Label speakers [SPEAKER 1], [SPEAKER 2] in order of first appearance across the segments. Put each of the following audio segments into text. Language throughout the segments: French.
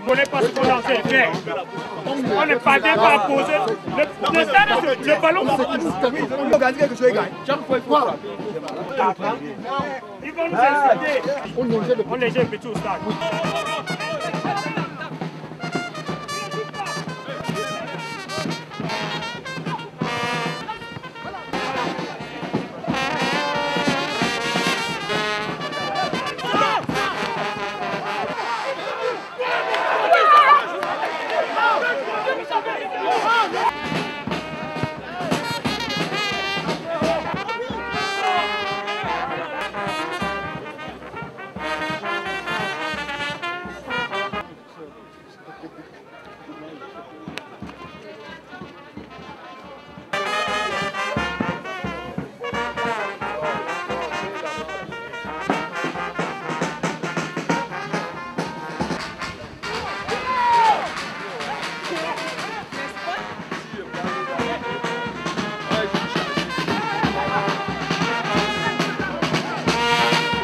[SPEAKER 1] On n'est pas ce qu'on a fait. On n'est pas d'accord à poser. Le ballon va organiser quelque chose. Ils vont nous inciter. On les jette petit au stade.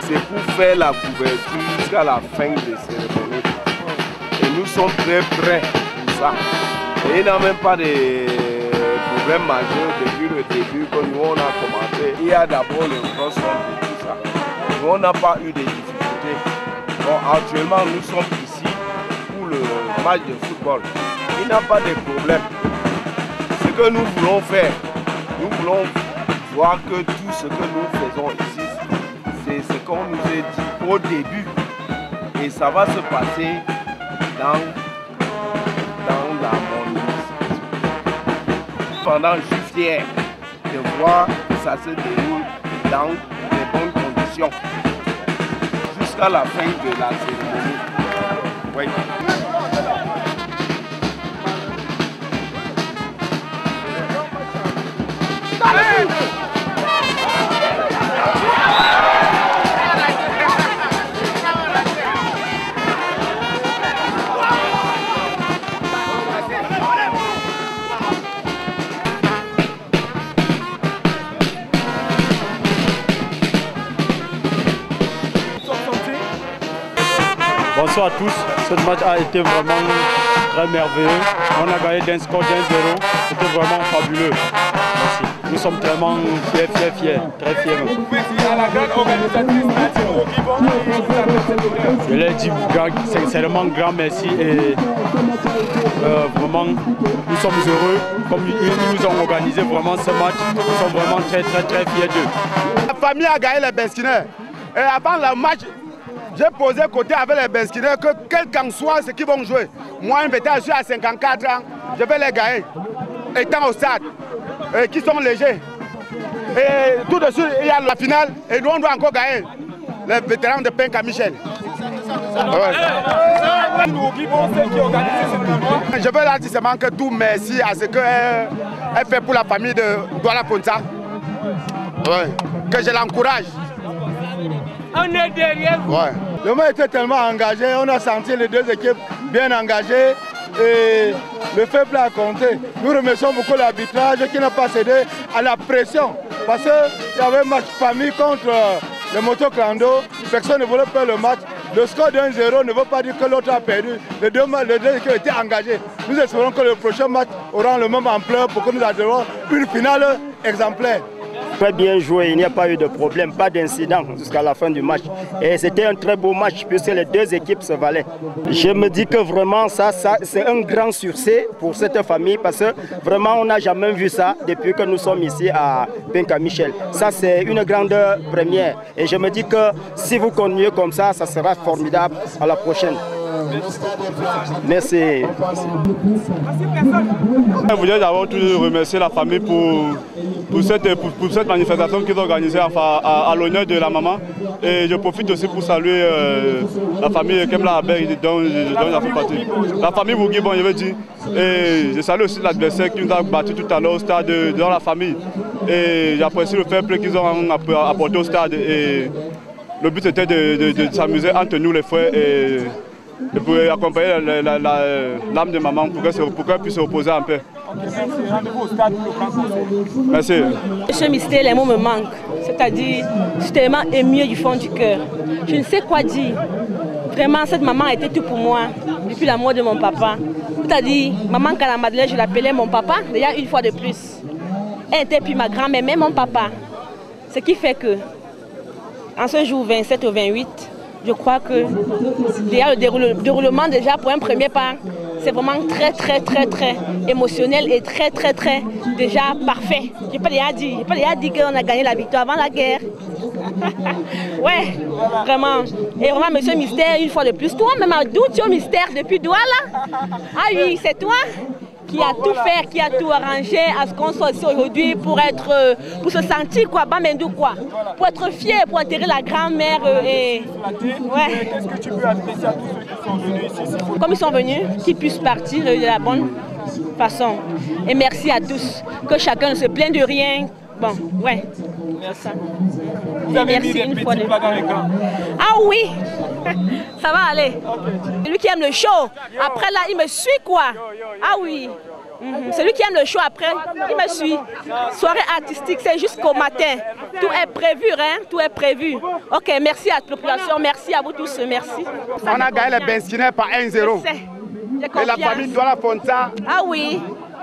[SPEAKER 2] C'est pour faire la couverture jusqu'à la fin de cérémonie. Et nous sommes très prêts pour ça. Et il n'y a même pas de problème majeur depuis le début que nous on a commencé. Il y a d'abord le cross-on et tout ça. Nous on n'a pas eu de difficultés. Bon, actuellement nous sommes ici pour le match de football. Il n'y a pas de problème. Ce que nous voulons faire, nous voulons voir que tout ce que nous faisons ici, c'est ce qu'on nous a dit au début. Et ça va se passer dans la bonne. Pendant juste hier, de voir que ça se déroule dans les bonnes conditions. Jusqu'à la fin de la cérémonie. Oui.
[SPEAKER 3] Bonsoir à tous, ce match a été vraiment très merveilleux. On a gagné d'un score d'1-0, c'était vraiment fabuleux. Merci. Nous sommes tellement fiers, très fiers. Je leur dis sincèrement grand merci et vraiment nous sommes heureux comme ils nous ont organisé vraiment ce match. Nous sommes vraiment très fiers d'eux.
[SPEAKER 4] La famille a gagné les Beskineurs et avant le match, j'ai posé côté avec les Beskineurs que quel qu'en soit ce qu'ils vont jouer, moi je suis à 54 ans, je vais les gagner, étant au stade, et qui sont légers. Et tout de suite, il y a la finale, et nous on doit encore gagner les vétérans de Penka Michel. Ouais. Je veux leur dire seulement que tout merci à ce qu'elle fait pour la famille de Douala Ponta. Ouais. Que je l'encourage.
[SPEAKER 1] On est derrière vous.
[SPEAKER 4] Ouais.
[SPEAKER 5] Le match était tellement engagé, on a senti les deux équipes bien engagées et le fair play a compté. Nous remercions beaucoup l'arbitrage qui n'a pas cédé à la pression parce qu'il y avait un match famille contre le motoclando, personne ne voulait faire le match. Le score de 1-0 ne veut pas dire que l'autre a perdu. Les deux équipes étaient engagées. Nous espérons que le prochain match aura le même ampleur pour que nous ayons une finale exemplaire.
[SPEAKER 6] Très bien joué, il n'y a pas eu de problème, pas d'incident jusqu'à la fin du match. Et c'était un très beau match puisque les deux équipes se valaient. Je me dis que vraiment ça c'est un grand succès pour cette famille parce que vraiment on n'a jamais vu ça depuis que nous sommes ici à Penka-Michel. Ça c'est une grande première et je me dis que si vous continuez comme ça, ça sera formidable à la prochaine. Merci.
[SPEAKER 3] Je voulais d'abord remercier la famille pour cette manifestation qu'ils ont organisée à l'honneur de la maman. Et je profite aussi pour saluer la famille Kemla Abel dont j'ai fait partie. La famille Bougui, bon, je veux dire. Et je salue aussi l'adversaire qui nous a battu tout à l'heure au stade dans la famille. Et j'apprécie le fair play qu'ils ont apporté au stade. Et le but était de s'amuser entre nous les frères et pour accompagner l'âme de maman pour qu'elle puisse se reposer un peu. Merci.
[SPEAKER 7] Monsieur Mystère, les mots me manquent. C'est-à-dire, je suis tellement émue du fond du cœur. Je ne sais quoi dire. Vraiment, cette maman a été tout pour moi depuis la mort de mon papa. C'est-à-dire, maman Kalamadele, je l'appelais mon papa, déjà une fois de plus. Elle était puis ma grand-mère, même mon papa. Ce qui fait que, en ce jour 27 au 28, je crois que déjà le déroulement déjà pour un premier pas, c'est vraiment très émotionnel et très déjà parfait. Je peux déjà dire qu'on a gagné la victoire avant la guerre. Ouais, vraiment. Et vraiment, monsieur Mystère, une fois de plus, toi-même, d'où tu es au Mystère depuis Douala? Ah oui, c'est toi qui a tout fait, qui a tout arrangé à ce qu'on soit ici aujourd'hui pour se sentir quoi, Bamendou quoi, pour être fier, pour enterrer la grand-mère et ouais.
[SPEAKER 1] Qu'est-ce que tu peux adresser à tous ceux qui sont venus ici?
[SPEAKER 7] Comme ils sont venus, qu'ils puissent partir de la bonne façon. Et merci à tous, que chacun ne se plaigne de rien. Bon, ouais. Merci.
[SPEAKER 1] Vous avez mis des petits plats dans les camps.
[SPEAKER 7] Ah oui, ça va aller. C'est lui qui aime le show. Après là, il me suit quoi. Ah oui. C'est lui qui aime le show après, il me suit. Soirée artistique, c'est jusqu'au matin. Tout est prévu, hein? Tout est prévu. Ok, merci à la population, merci à vous tous, merci.
[SPEAKER 4] On a gagné les Benskiner par 1-0. Et la famille Douala Fonta.
[SPEAKER 7] Ah oui.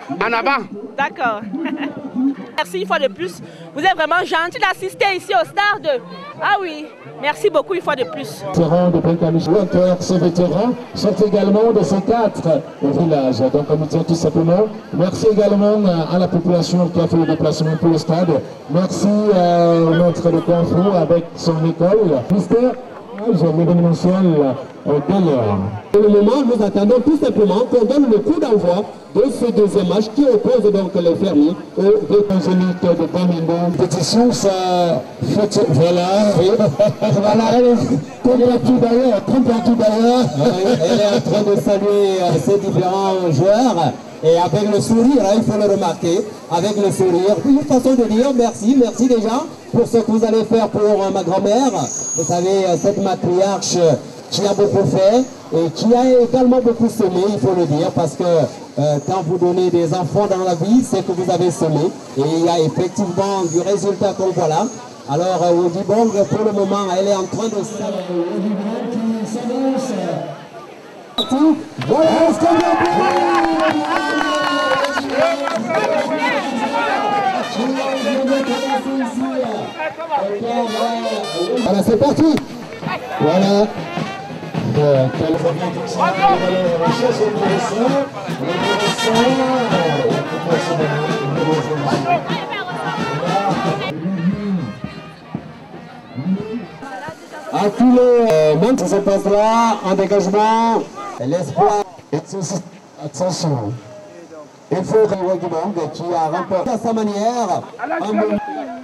[SPEAKER 4] En avant.
[SPEAKER 7] D'accord. Merci une fois de plus. Vous êtes vraiment gentil d'assister ici au stade. Ah oui, merci beaucoup une fois de plus.
[SPEAKER 8] Les vétérans de Penka-Michel, ces vétérans sont également de ces 4 villages. Donc on nous tient tout simplement. Merci également à la population qui a fait le déplacement pour le stade. Merci au maître de Carrefour avec son école. Mystère, l'événementiel d'ailleurs. Pour le moment, nous attendons tout simplement qu'on donne le coup d'envoi de ce deuxième match qui oppose donc les fermiers aux évangéliques de Bamendo. Pétition, ça fait... Voilà, oui. Voilà, température d'ailleurs. Elle est en train de saluer ces différents joueurs. Et avec le sourire, il faut le remarquer, avec le sourire. Une façon de dire merci déjà pour ce que vous allez faire pour ma grand-mère. Vous savez, cette matriarche qui a beaucoup fait et qui a également beaucoup semé, il faut le dire, parce que quand vous donnez des enfants dans la vie, c'est que vous avez semé. Et il y a effectivement du résultat comme voilà. Alors, Wodibong, pour le moment, elle est en train de s'avancer. Voilà, voilà, c'est parti. Voilà. À tous les membres qui se passent là, en dégagement, l'espoir. Attention. Il faut Wodibong qui a remporté à sa manière.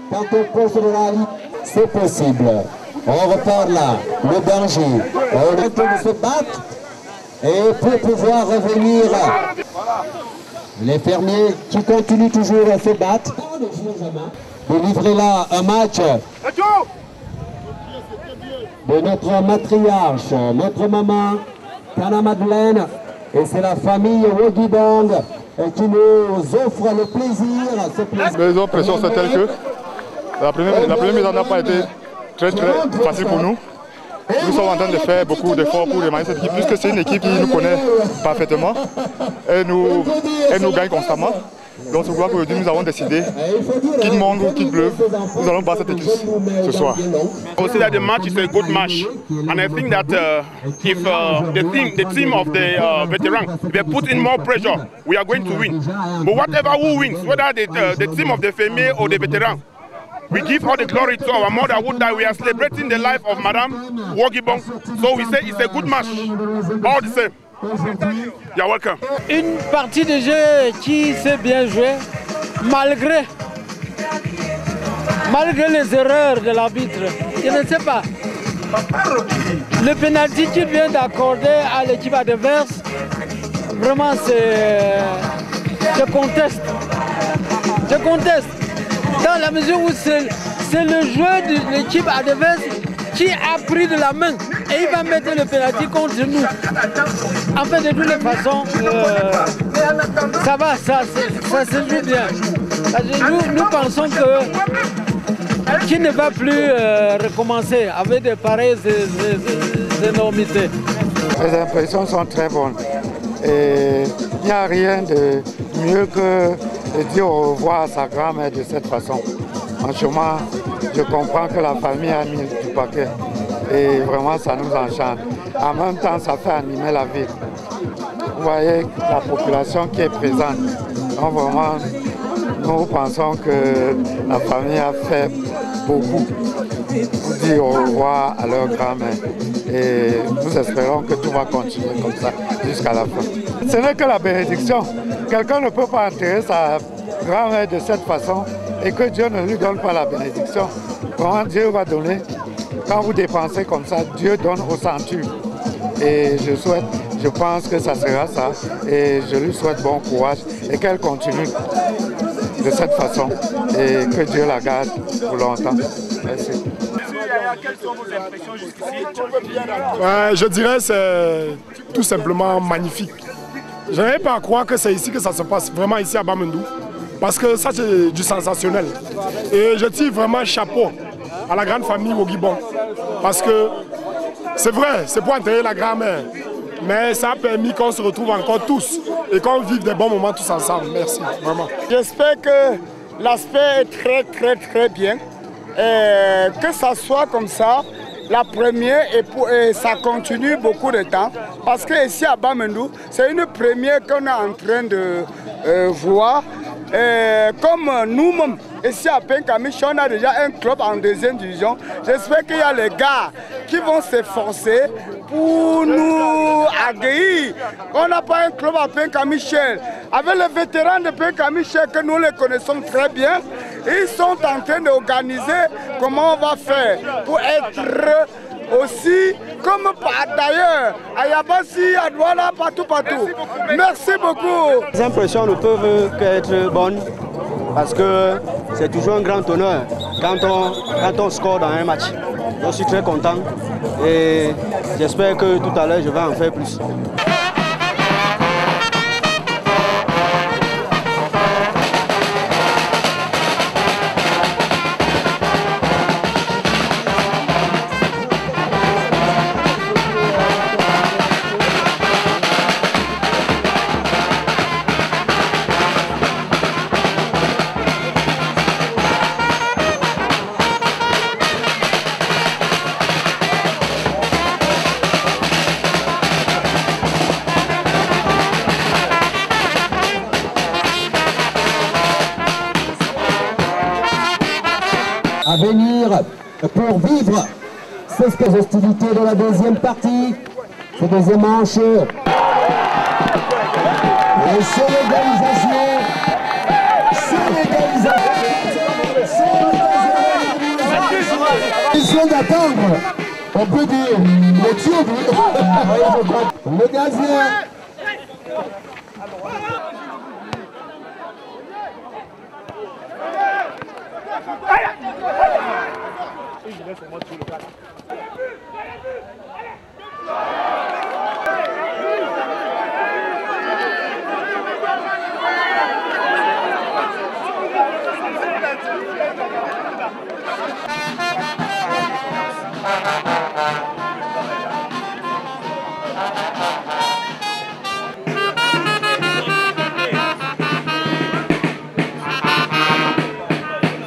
[SPEAKER 8] Quand on pose de la ligne, c'est possible. On repart là, le danger. On est en train de se battre. Et pour pouvoir revenir, les fermiers qui continuent toujours à se battre. De livrer là un match de notre matriarche, notre maman, Kana Madeleine. Et c'est la famille Wodibong qui nous offre le plaisir.
[SPEAKER 9] Les impressions sont telles que la première mise en n'a pas été très facile pour nous.
[SPEAKER 5] Nous sommes en train de faire beaucoup d'efforts pour démarrer cette équipe, puisque c'est une équipe qui nous connaît parfaitement. Elle nous gagne constamment. Donc je crois qu'aujourd'hui nous avons décidé, qu'il monte ou qu'il pleuve, nous allons battre cette équipe ce soir.
[SPEAKER 4] I would say that the match is a good match, and I think that if the team of the veterans, if they put in more pressure, we are going to win. But whatever who wins, whether the team of the female or the veteran, we give all the glory to our mother who died. We are celebrating the life of Madame Wogibong. So we say it's a good match, all the same. You're welcome.
[SPEAKER 9] Une partie de jeu qui s'est bien jouée, malgré les erreurs de l'arbitre. Je ne sais pas. Le penalty qu'il vient d'accorder à l'équipe adverse, vraiment je conteste. Je conteste. Dans la mesure où c'est le jeu de l'équipe adverse qui a pris de la main et il va mettre le penalty contre nous. En fait, de toutes les façons, ça va, ça se joue bien. Nous pensons qu'il ne va plus recommencer avec de pareilles énormités.
[SPEAKER 5] Les impressions sont très bonnes. Et il n'y a rien de mieux que de dire au revoir à sa grand-mère de cette façon. Franchement, je comprends que la famille a mis du paquet et vraiment ça nous enchante. En même temps, ça fait animer la ville. Vous voyez la population qui est présente. Donc vraiment, nous pensons que la famille a fait beaucoup pour dire au revoir à leur grand-mère. Et nous espérons que tout va continuer comme ça jusqu'à la fin. Ce n'est que la bénédiction. Quelqu'un ne peut pas enterrer sa grand-mère de cette façon et que Dieu ne lui donne pas la bénédiction. Vraiment, Dieu va donner. Quand vous dépensez comme ça, Dieu donne au centuple. Et je pense que ça sera ça. Et je lui souhaite bon courage et qu'elle continue de cette façon. Et que Dieu la garde pour longtemps. Merci.
[SPEAKER 1] Quelles sont vos impressions jusqu'ici?
[SPEAKER 10] Je dirais que c'est tout simplement magnifique. Je n'avais pas à croire que c'est ici que ça se passe, vraiment ici à Bamendou. Parce que ça c'est du sensationnel. Et je tire vraiment chapeau à la grande famille Wogibong. Parce que c'est vrai, c'est pour enterrer la grand-mère. Mais ça a permis qu'on se retrouve encore tous et qu'on vive des bons moments tous ensemble. Merci, vraiment.
[SPEAKER 5] J'espère que l'aspect est très bien. Que ça soit comme ça, la première et ça continue beaucoup de temps. Parce que ici à Bamendou, c'est une première qu'on est en train de voir. Comme nous-mêmes, ici à Penkamish, on a déjà un club en deuxième division. J'espère qu'il y a les gars qui vont s'efforcer pour nous accueillir. On n'a pas un club à Penkamichel. Avec les vétérans de Penkamichel que nous les connaissons très bien, ils sont en train d'organiser comment on va faire pour être aussi, comme d'ailleurs, à Yabassi, à Douala, partout. Merci beaucoup.
[SPEAKER 6] Les impressions ne peuvent qu'être bonnes parce que c'est toujours un grand honneur quand on score dans un match. Je suis très content et j'espère que tout à l'heure je vais en faire plus.
[SPEAKER 8] À venir pour vivre ces hostilités de la deuxième partie, ce deuxième manche. Et sur l'égalisation, Question d'attendre, on peut dire le tube, le gazien.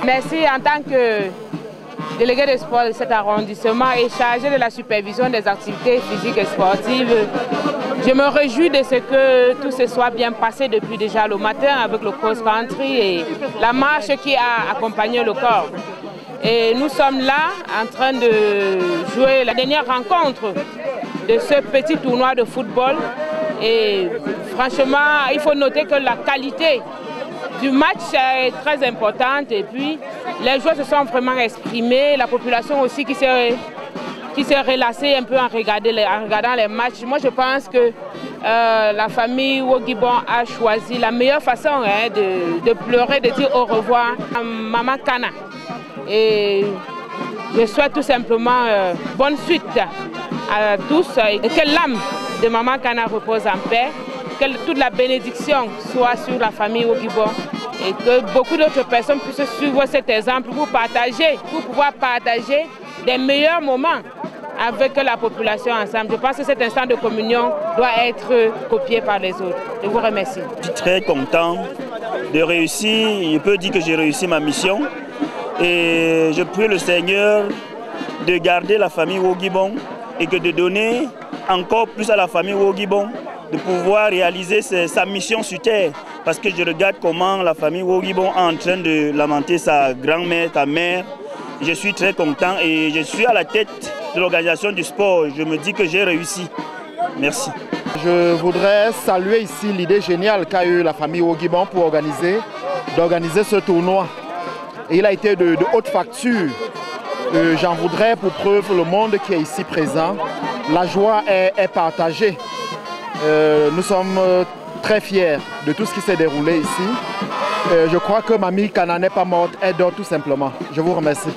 [SPEAKER 11] Merci en tant que délégué de sport de cet arrondissement et chargé de la supervision des activités physiques et sportives. Je me réjouis de ce que tout se soit bien passé depuis déjà le matin avec le cross-country et la marche qui a accompagné le corps. Et nous sommes là en train de jouer la dernière rencontre de ce petit tournoi de football. Et franchement, il faut noter que la qualité du match est très importante et puis les joueurs se sont vraiment exprimés, la population aussi qui s'est relâchée un peu en regardant les matchs. Moi je pense que la famille Wogibon a choisi la meilleure façon de pleurer, de dire au revoir à Maman Kana. Et je souhaite tout simplement bonne suite à tous et que l'âme de Maman Kana repose en paix. Que toute la bénédiction soit sur la famille Wogibon et que beaucoup d'autres personnes puissent suivre cet exemple pour pouvoir partager des meilleurs moments avec la population ensemble. Je pense que cet instant de communion doit être copié par les autres. Je vous remercie.
[SPEAKER 6] Je suis très content de réussir, je peux dire que j'ai réussi ma mission et je prie le Seigneur de garder la famille Wogibon et que de donner encore plus à la famille Wogibon de pouvoir réaliser sa mission sur terre. Parce que je regarde comment la famille Wogibon est en train de lamenter sa grand-mère, ta mère. Je suis très content et je suis à la tête de l'organisation du sport. Je me dis que j'ai réussi. Merci.
[SPEAKER 12] Je voudrais saluer ici l'idée géniale qu'a eu la famille Wogibon pour d'organiser ce tournoi. Et il a été de haute facture. J'en voudrais pour preuve le monde qui est ici présent. La joie est partagée. Nous sommes très fiers de tout ce qui s'est déroulé ici. Je crois que Mamie Kana n'est pas morte, elle dort tout simplement. Je vous remercie.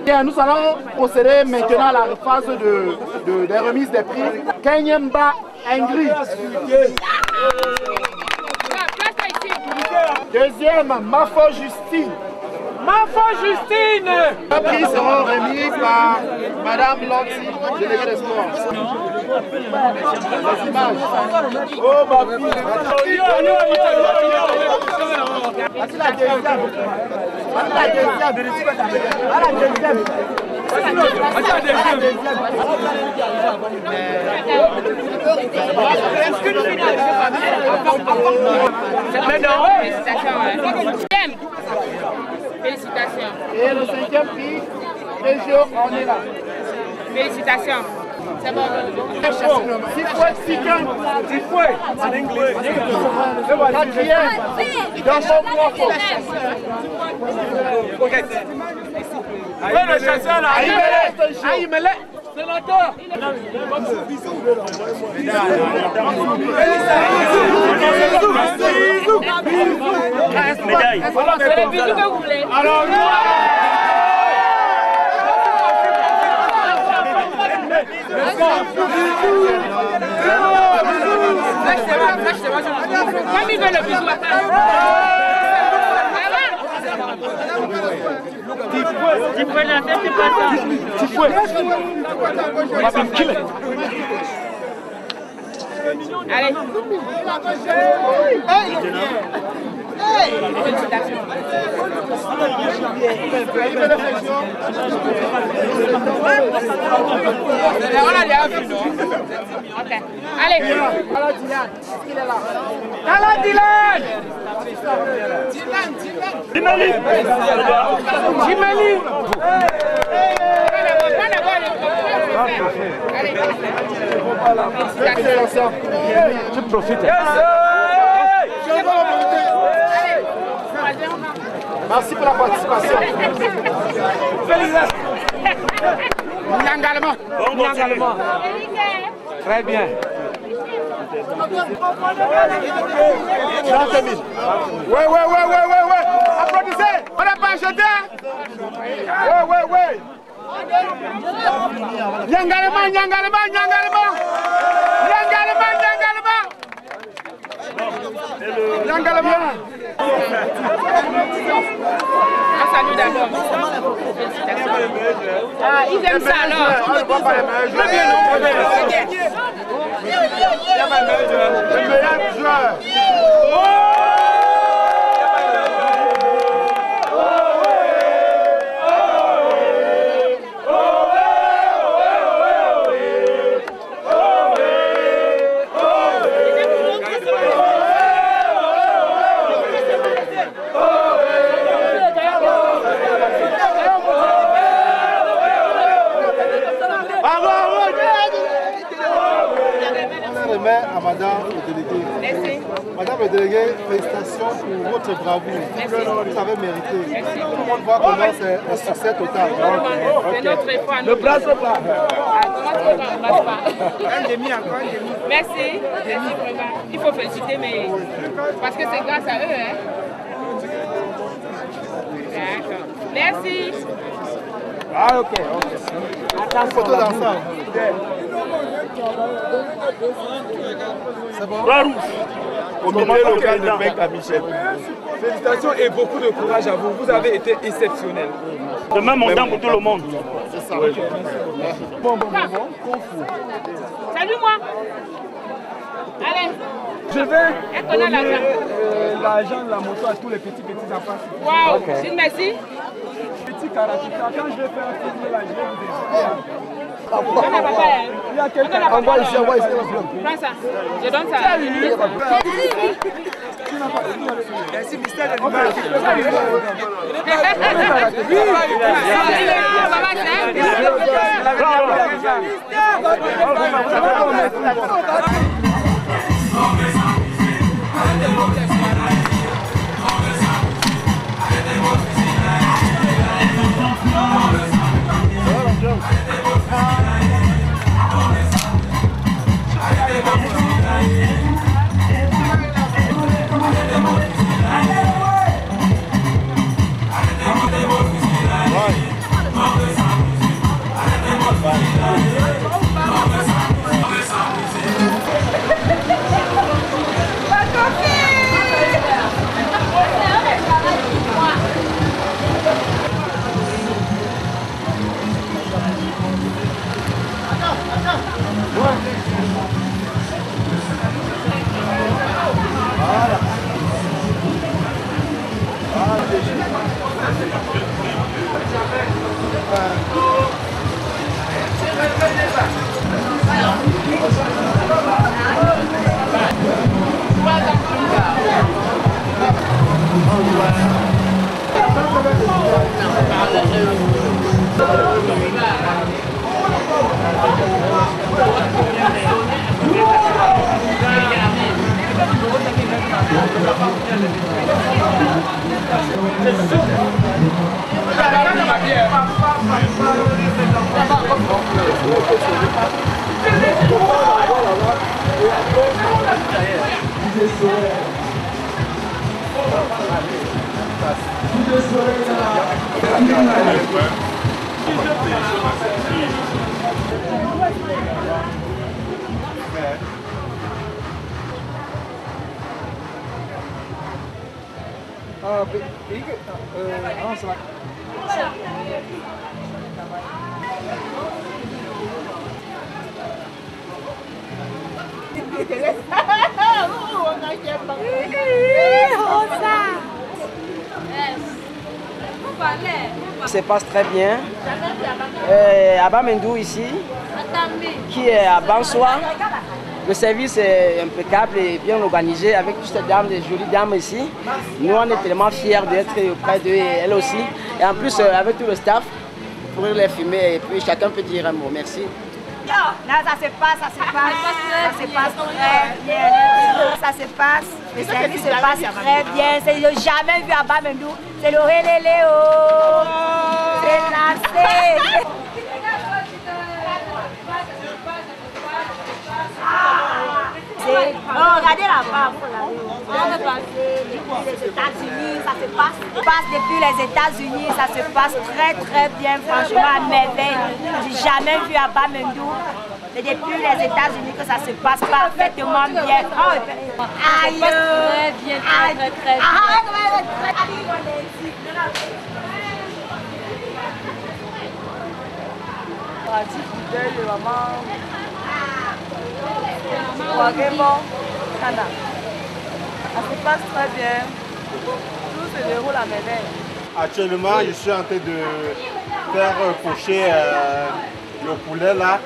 [SPEAKER 12] Bien, nous allons procéder maintenant à la phase des remises des prix. Kenyemba Ingrid. Deuxième, Mafo Justine.
[SPEAKER 1] Mafo Justine.
[SPEAKER 12] Les prix seront remis par Madame Lotzi, déléguée des sports. Les images. Oh, ma fille. Voici la deuxième. Voici la deuxième. La deuxième.
[SPEAKER 11] Félicitations.
[SPEAKER 12] Et le cinquième prix, Régio, on est là.
[SPEAKER 11] Félicitations. C'est bon.
[SPEAKER 1] En anglais. Le chasseur là. Aïmele. Sénateur.
[SPEAKER 11] Médaille. C'est le bisou que vous voulez.
[SPEAKER 1] Alors,
[SPEAKER 11] Comme il veut le bisou, tu peux la tête, c'est pas ça.
[SPEAKER 1] tu peux. On va me killer.
[SPEAKER 11] Allez. Allez.
[SPEAKER 1] Tu profites.
[SPEAKER 12] Merci pour la participation.
[SPEAKER 1] Félicitations.
[SPEAKER 12] Nyangalema.
[SPEAKER 1] Nyangalema. Très bien.
[SPEAKER 12] 30 000.
[SPEAKER 4] Ouais. Applaudissez. On n'a pas acheté. Ouais. Nyangalema.
[SPEAKER 11] Salut d'abord. Ah, ils aiment ça alors.
[SPEAKER 4] Le meilleur joueur.
[SPEAKER 12] À Madame le délégué.
[SPEAKER 11] Merci.
[SPEAKER 12] Madame le délégué, félicitations pour votre bravoure. Vous avez mérité. Tout le monde voit comment c'est un succès total.
[SPEAKER 11] C'est notre foi.
[SPEAKER 1] Le bras au bras.
[SPEAKER 11] Comment tu ne m'embrasses pas? Un demi encore, un demi. Merci. Vraiment. Il faut féliciter, mais parce que c'est grâce à eux. Hein? D'accord. Merci.
[SPEAKER 1] Ah, ok.
[SPEAKER 12] Attention. Photo d'ensemble. C'est bon?
[SPEAKER 2] Au milieu local de Benka Michel.
[SPEAKER 1] Félicitations et beaucoup de courage à vous. Vous avez été exceptionnel.
[SPEAKER 6] De même montant pour tout le monde.
[SPEAKER 12] C'est ça.
[SPEAKER 11] Bon. Salut moi. Allez.
[SPEAKER 1] Je vais
[SPEAKER 11] donner
[SPEAKER 1] l'argent de la moto à tous les petits enfants.
[SPEAKER 11] Waouh, merci.
[SPEAKER 1] Petit karatéka, quand je vais faire un film là, je vais vous expliquer.
[SPEAKER 11] Il y a quelqu'un. Envoie ici. Prends ça. Je donne ça.
[SPEAKER 1] Merci, mystère de l'image.
[SPEAKER 13] Ça se passe très bien. Abba Mendou ici, qui est à Bansoa. Le service est impeccable et bien organisé avec toutes ces dames, des jolies dames ici. Nous, on est tellement fiers d'être auprès d'eux et elles aussi. Et en plus, avec tout le staff, pour les filmer et puis chacun peut dire un mot. Merci.
[SPEAKER 14] Là, ça se passe très bien. Ça se passe, le service se passe très bien. Je n'ai jamais vu Abba Mendou. C'est le Réléléo. C'est lancé. Regardez là-bas. Les États-Unis, ça se passe depuis les États-Unis, ça se passe très bien, franchement à merveille. J'ai jamais vu Abba Mendou. C'est depuis les États-Unis que ça se passe parfaitement bien. Aïe, très bien.
[SPEAKER 13] Ça se passe très bien. Tout se déroule à merveille.
[SPEAKER 15] Actuellement, je suis en train de faire pocher le poulet là.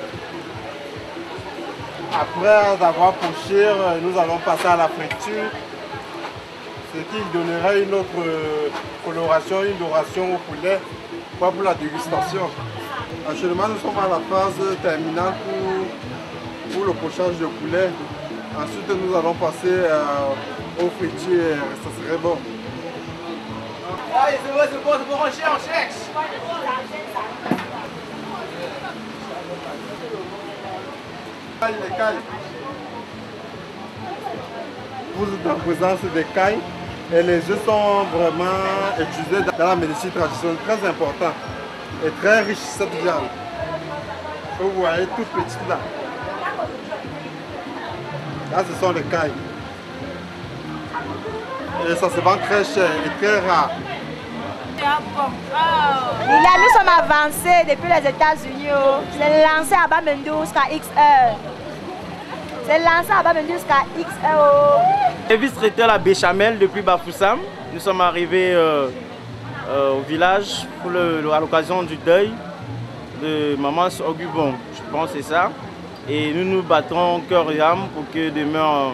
[SPEAKER 15] Après avoir poché, nous allons passer à la friture, ce qui donnerait une autre coloration, une doration au poulet pour la dégustation. Actuellement, nous sommes à la phase terminale pour le pochage de poulet. Ensuite, nous allons passer aux fritures, ça serait bon.
[SPEAKER 16] C'est bon, on cherche.
[SPEAKER 15] Les cailles. Vous êtes en présence des cailles et les œufs sont vraiment utilisés dans la médecine traditionnelle, très important et très riche cette viande. Vous voyez toute petite là. Là ce sont les cailles. Et ça se vend très cher et très rare.
[SPEAKER 14] Nous sommes avancés depuis les États-Unis. C'est lancé à Abba Mendou jusqu'à XR. C'est lancé à Abba Mendou jusqu'à XR.
[SPEAKER 6] Service traiteur à Béchamel depuis Bafoussam. Nous sommes arrivés au village à l'occasion du deuil de maman Ogubon, je pense que c'est ça. Et nous nous battons cœur et âme pour que demain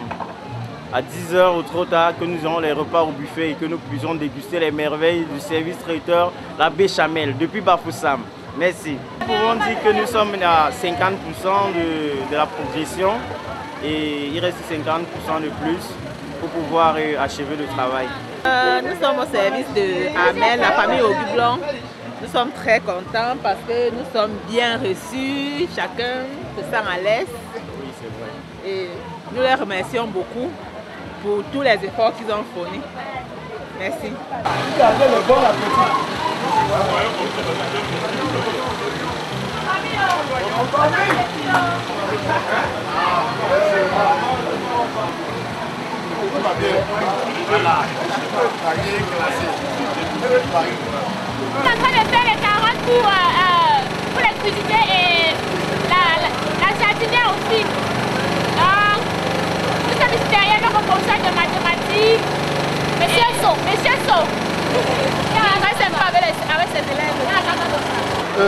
[SPEAKER 6] à 10h ou trop tard, que nous ayons les repas au buffet et que nous puissions déguster les merveilles du service traiteur la Béchamel depuis Bafoussam. Merci. Nous pouvons dire que nous sommes à 50% de la progression et il reste 50% de plus pour pouvoir achever le travail.
[SPEAKER 17] Nous sommes au service de Amel, la famille Ogublon. Nous sommes très contents parce que nous sommes bien reçus, chacun se sent à l'aise.
[SPEAKER 6] Oui, c'est vrai.
[SPEAKER 17] Et nous les remercions beaucoup pour tous les efforts qu'ils ont fournis. Merci.
[SPEAKER 16] Gardez le bon appétit.
[SPEAKER 18] Voilà. On est en train de faire les carottes pour les cuisiner et la jardinière aussi. Nous sommes ici derrière notre professeur de mathématiques, Monsieur So. Il est très sympa avec ses élèves.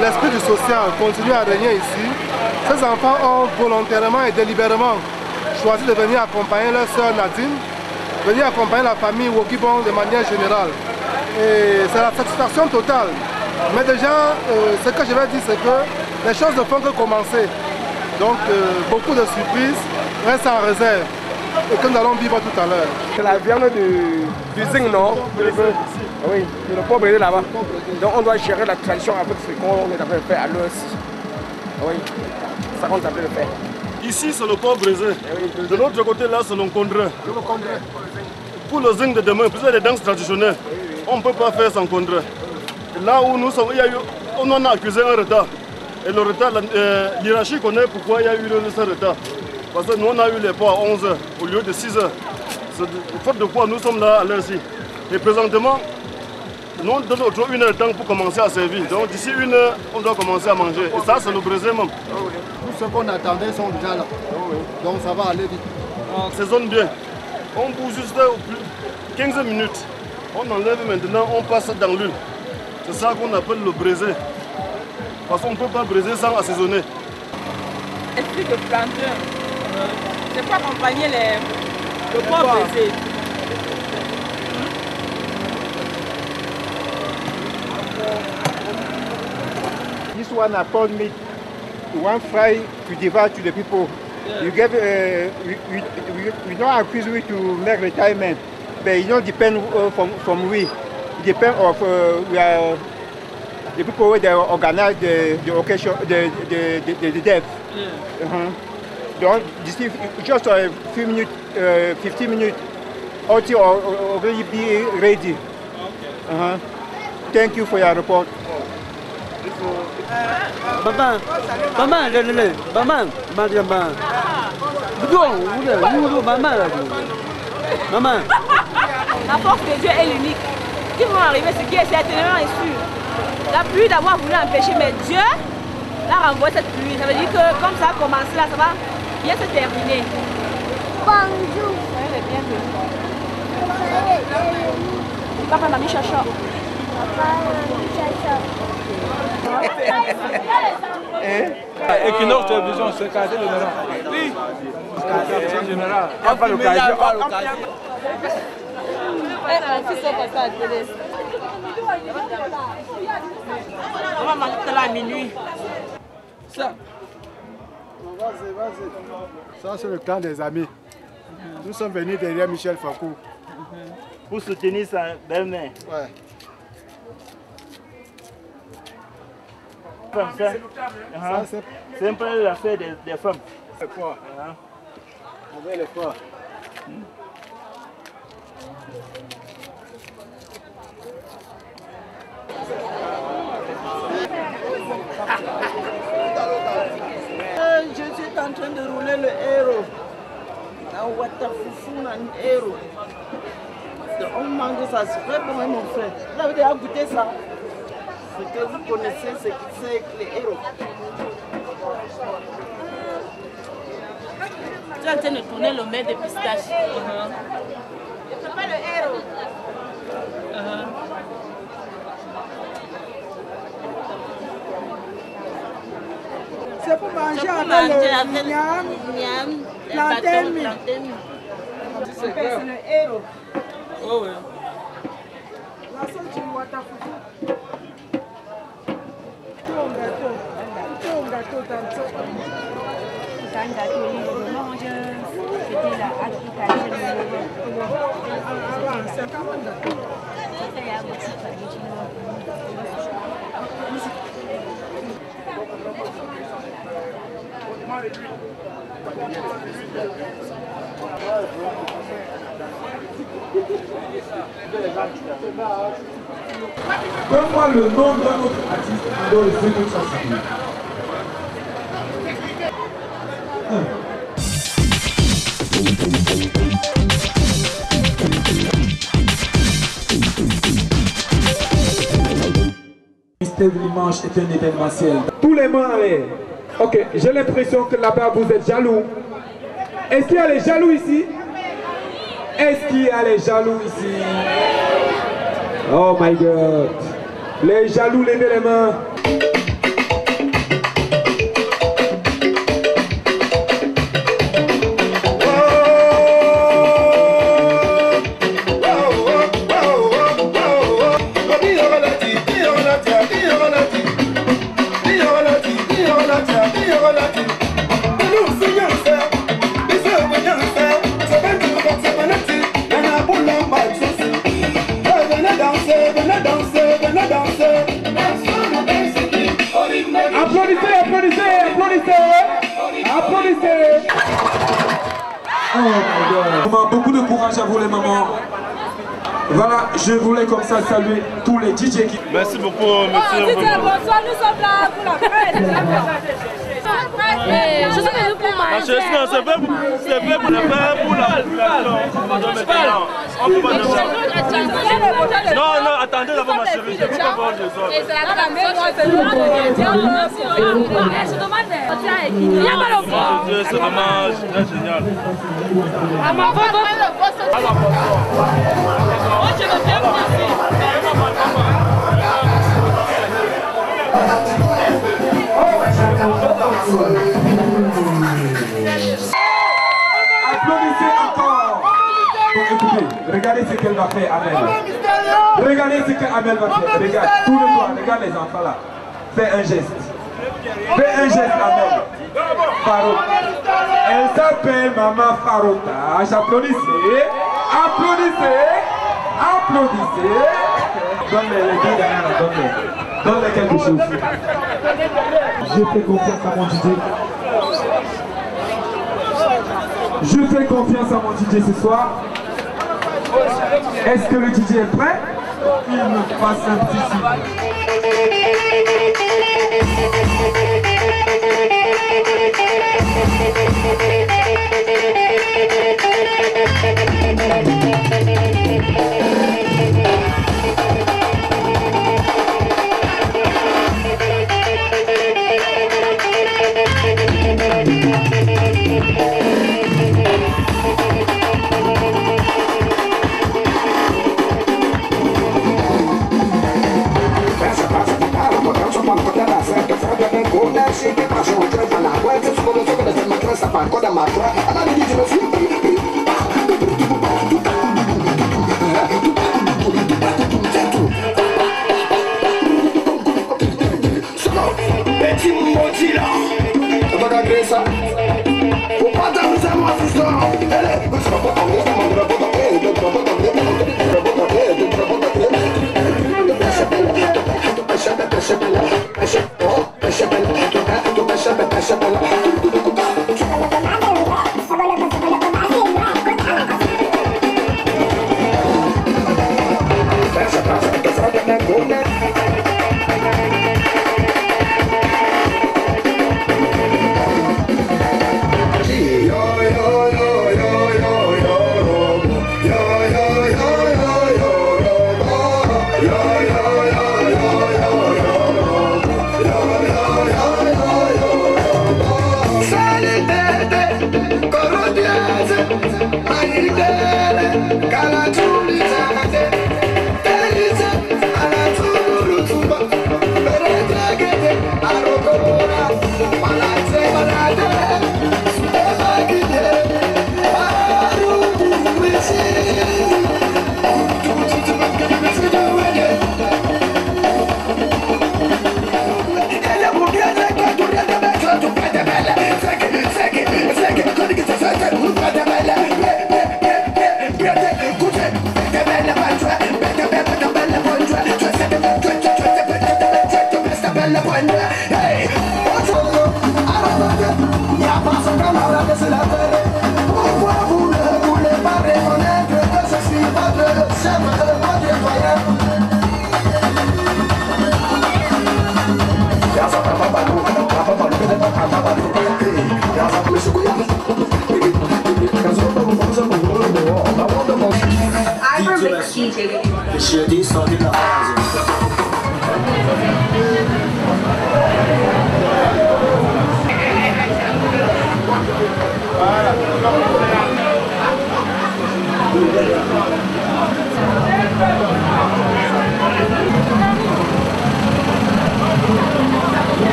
[SPEAKER 19] L'esprit du social continue à régner ici. Ces enfants ont volontairement et délibérément choisi de venir accompagner leur sœur Nadine, venir accompagner la famille Wogibon de manière générale. Et c'est la satisfaction totale. Mais déjà, ce que je vais dire, c'est que les choses ne font que commencer. Donc, beaucoup de surprises restent en réserve et que nous allons vivre tout à l'heure.
[SPEAKER 2] C'est la viande du zinc, non? Oui, c'est le pauvre là-bas. Donc, on doit gérer la tradition avec ce qu'on est en train de faire à l'heure aussi. Oui, c'est ça qu'on est en train de faire.
[SPEAKER 20] Ici, c'est le pauvre brésil. De l'autre côté, là, c'est le condré. Pour le zinc de demain, plus les danses traditionnelles, on ne peut pas faire sans condré. Là où nous sommes, on en a accusé un retard. Et le retard, l'hierarchie connaît pourquoi il y a eu ce retard. Parce que nous, on a eu les pots à 11h au lieu de 6h. C'est faute de quoi nous sommes là à l'heure-ci. Et présentement, Nous, on donne autour 1 heure de temps pour commencer à servir. Donc d'ici 1 heure, on doit commencer à manger. Et ça, c'est le brésil même.
[SPEAKER 19] Tous ceux qu'on attendait sont déjà là. Donc ça va aller vite.
[SPEAKER 20] On saisonne bien. On bouge juste au plus 15 minutes. On enlève maintenant, on passe dans l'huile. C'est ça qu'on appelle le braisé. Parce qu'on ne peut pas braiser sans assaisonner.
[SPEAKER 17] Esprit de plantain. C'est pour accompagner le poivre braisé.
[SPEAKER 21] This one are called meat. You want fry to divide to the people. Yeah. You give, we don't accuse we to make retirement, but it don't depend from we. It depends of we are the people that organize the occasion, the death. Yeah. Don't just a few minutes, 15 minutes, until already be ready. Okay. Thank you for your report.
[SPEAKER 9] Maman, maman, maman, maman, maman.
[SPEAKER 7] La force de Dieu est l'unique. Ce qui va arriver, ce qui est certainement sûr. La pluie d'avoir voulu empêcher, mais Dieu l'a renvoyé cette pluie. Ça veut dire que comme ça a commencé là, ça va bien se terminer. Bonjour. Papa, mamie, chacha.
[SPEAKER 22] Equinox Télévision, c'est quartier général. Oui. Quartier général. Pas l'occasion.
[SPEAKER 7] On va manger tout à l'heure à minuit.
[SPEAKER 19] Ça. Ça, c'est le camp des amis. Nous sommes venus derrière Michel Foucault.
[SPEAKER 6] Pour soutenir sa belle-mère.
[SPEAKER 19] Ouais.
[SPEAKER 6] C'est un peu l'affaire des femmes.
[SPEAKER 19] C'est quoi? Avec le quoi?
[SPEAKER 9] Je suis en train de rouler le héros. La Watafoufou, un héros. On mange ça, c'est très bon, mon frère. Vous avez déjà goûté ça? C'est que vous connaissez ce que c'est que les héros.
[SPEAKER 7] Tu es en train de tourner le mets de pistache. C'est pas le héros.
[SPEAKER 9] C'est pour manger avec le miam, plantain. C'est le héros.
[SPEAKER 22] Oh oui.
[SPEAKER 9] La sauce du Watafoufou. Tout un gâteau tantôt.
[SPEAKER 14] C'est un gâteau, on mange, c'était la agriculture.
[SPEAKER 9] C'est comment un gâteau?
[SPEAKER 8] Donne-moi le nom d'un autre artiste dans le feu de sa Le ministère de l'image est un événementiel.
[SPEAKER 23] Tous les mains en l'air. Ok, j'ai l'impression que là-bas vous êtes jaloux. Est-ce qu'il y a les jaloux ici? Est-ce qu'il y a les jaloux ici? Oh my God. Les jaloux, levez les mains. Applaudissez. Oh my God. Beaucoup de courage à vous les mamans. Voilà, je voulais comme ça saluer tous les DJ qui...
[SPEAKER 20] Merci beaucoup, monsieur.
[SPEAKER 7] Bonsoir, nous sommes là pour la fête. Je suis venue pour
[SPEAKER 20] c'est vrai pour le faire pour la population. Non, attendez d'abord ma chérie, je ne peux pas voir les autres. C'est dommage, c'est génial.
[SPEAKER 23] Applaudissez encore. Bon, écoutez, regardez ce qu'elle va faire, Amel. Regardez ce qu'Amel va faire. Regarde, tout le monde, regarde les enfants là. Fais un geste. Fais un geste, Amel. Farouk. Elle s'appelle Maman Farouka. Applaudissez. Applaudissez. Applaudissez. Donne-les les deux dernières, donne-les. Donne-les quelque chose. Je fais confiance à mon DJ. Je fais confiance à mon DJ ce soir. Est-ce que le DJ est prêt? Il me passe un petit signe.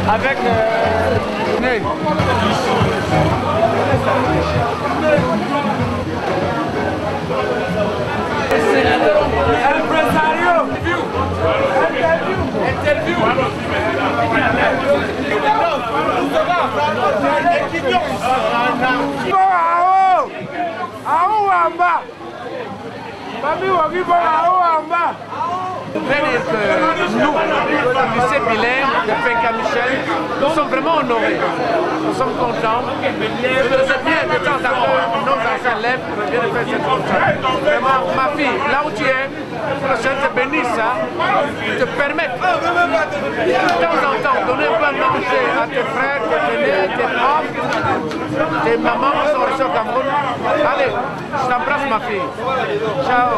[SPEAKER 1] Avec lycée bilingue de Penka-Michel, nous sommes vraiment honorés. Nous sommes contents. Nous sommes bien de temps à autre nos
[SPEAKER 22] s'enlève, il vient de faire cette chose. Vraiment, ma fille, là où tu es, que le Seigneur te bénisse, te permette de temps en temps donner un peu à manger à tes frères, tes aînés, tes profs, tes mamans qui sont restés au Cameroun. Allez, je t'embrasse ma fille. Ciao.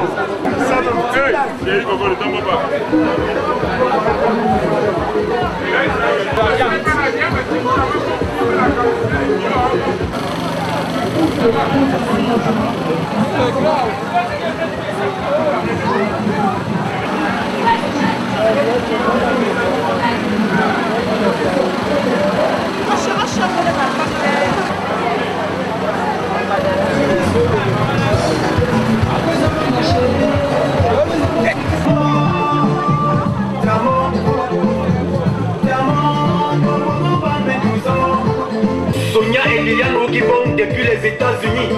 [SPEAKER 3] Sonia et Liliane Ogibon depuis les États-Unis.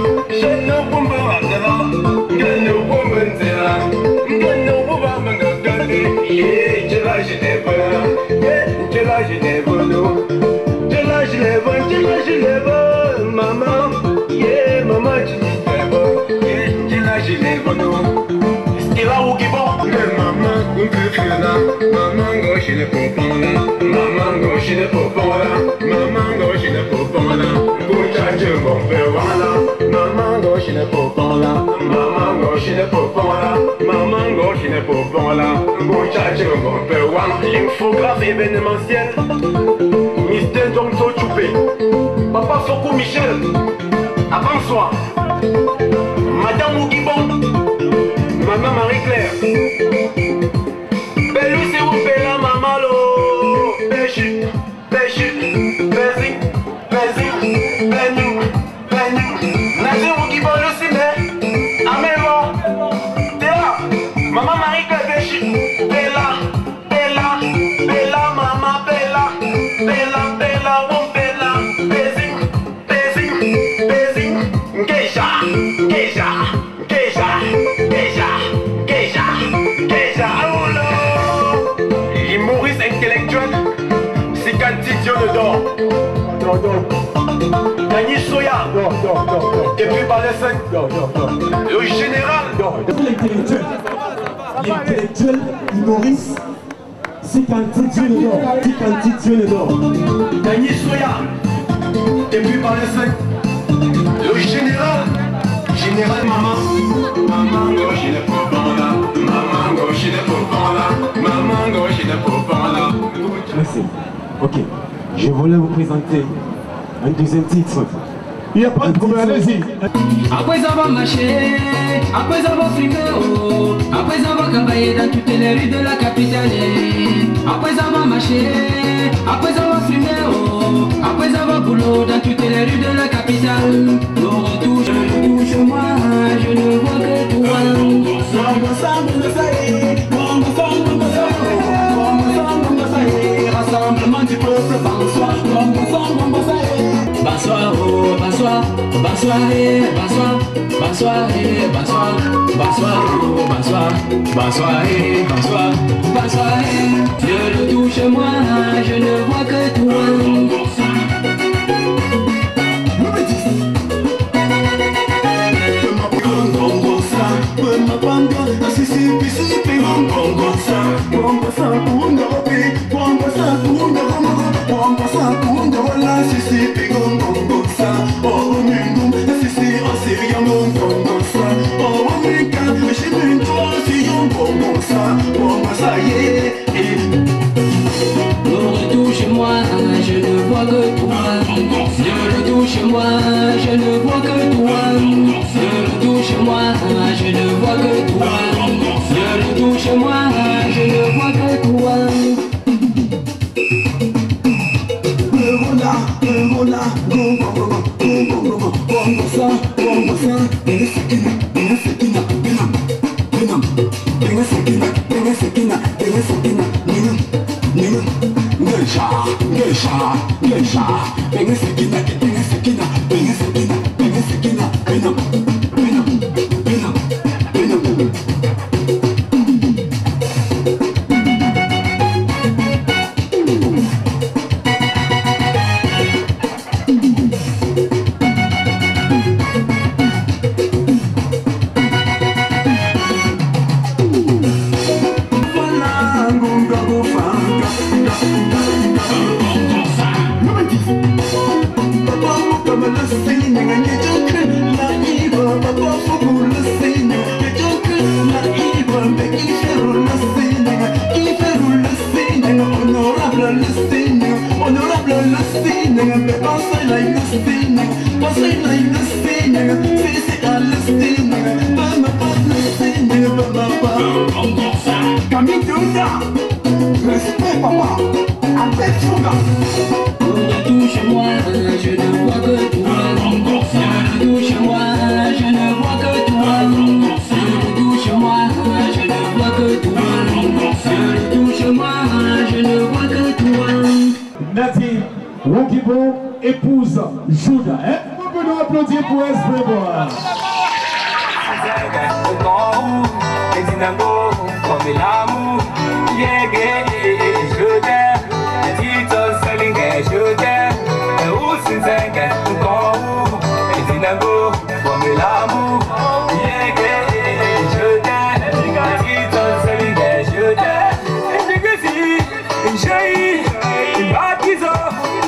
[SPEAKER 3] L'infographe événementiel Mr. Johnson Choupé, Papa Soko Michel, avant-soi, Madame Ougibon, Maman Marie-Claire, Bellou c'est où Bella Mamalo, Béchut, Béchut, Bézi, Bézi, Bénou, Bénou, Nazir Ougibon aussi, mais Amélo, Théa, Maman Marie-Claire Béchut, Bella. Dany Soya, depuis Balessin, le général.
[SPEAKER 5] L'intellectuel humoriste, c'est quand Dieu le dort, c'est quand Dieu le dort.
[SPEAKER 3] Dany Soya, depuis Balessin, le général. Général maman, maman gauche il est pour là, maman gauche il est pour là, maman gauche il est pour là.
[SPEAKER 5] Merci. Ok, je voulais vous présenter un deuxième titre. Il n'y a pas de problème, allez-y.
[SPEAKER 10] Après avoir marché, après avoir frimé, après avoir campagne dans toutes les rues de la capitale. Après avoir marché, après avoir frimé, après avoir boulot dans toutes les rues de la capitale. Au retour, touche-moi, je ne vois que toi. Rassemblement du peuple, bonsoir, bonsoir, oh, bonsoir, bonsoir, bonsoir, bonsoir, bonsoir, bonsoir, oh, bonsoir, bonsoir, bonsoir, bonsoir, je le touche moi, je ne vois que toi. Touche-moi, je ne vois que toi. Touche-moi, je ne vois que toi. Touche-moi, je ne vois que toi. Touche-moi, je ne vois que toi.
[SPEAKER 3] fou pour le Seigneur. Et donc la libre, mais qui fait le Seigneur, qui fait le Seigneur, honorable le Seigneur, honorable le Seigneur, mais pensez là le Seigneur, pensez là le Seigneur, c'est à le Seigneur, pas le Seigneur, papa. Camille Douda, respect papa, avec Souga.
[SPEAKER 10] Touche-moi, je ne vois que toi. Touche-moi, je ne vois que toi. Touche-moi, je ne vois que toi. Touche-moi, je ne vois que toi.
[SPEAKER 23] Nadine, Wogibo épouse Juda. On peut nous applaudir pour Esbrebois.
[SPEAKER 10] Comme l'amour, je t'aime, Tito Selingue, je t'aime, où Sinzengue, comme l'amour, je t'aime, Tito Selingue, je t'aime, une chérie, une baptizo,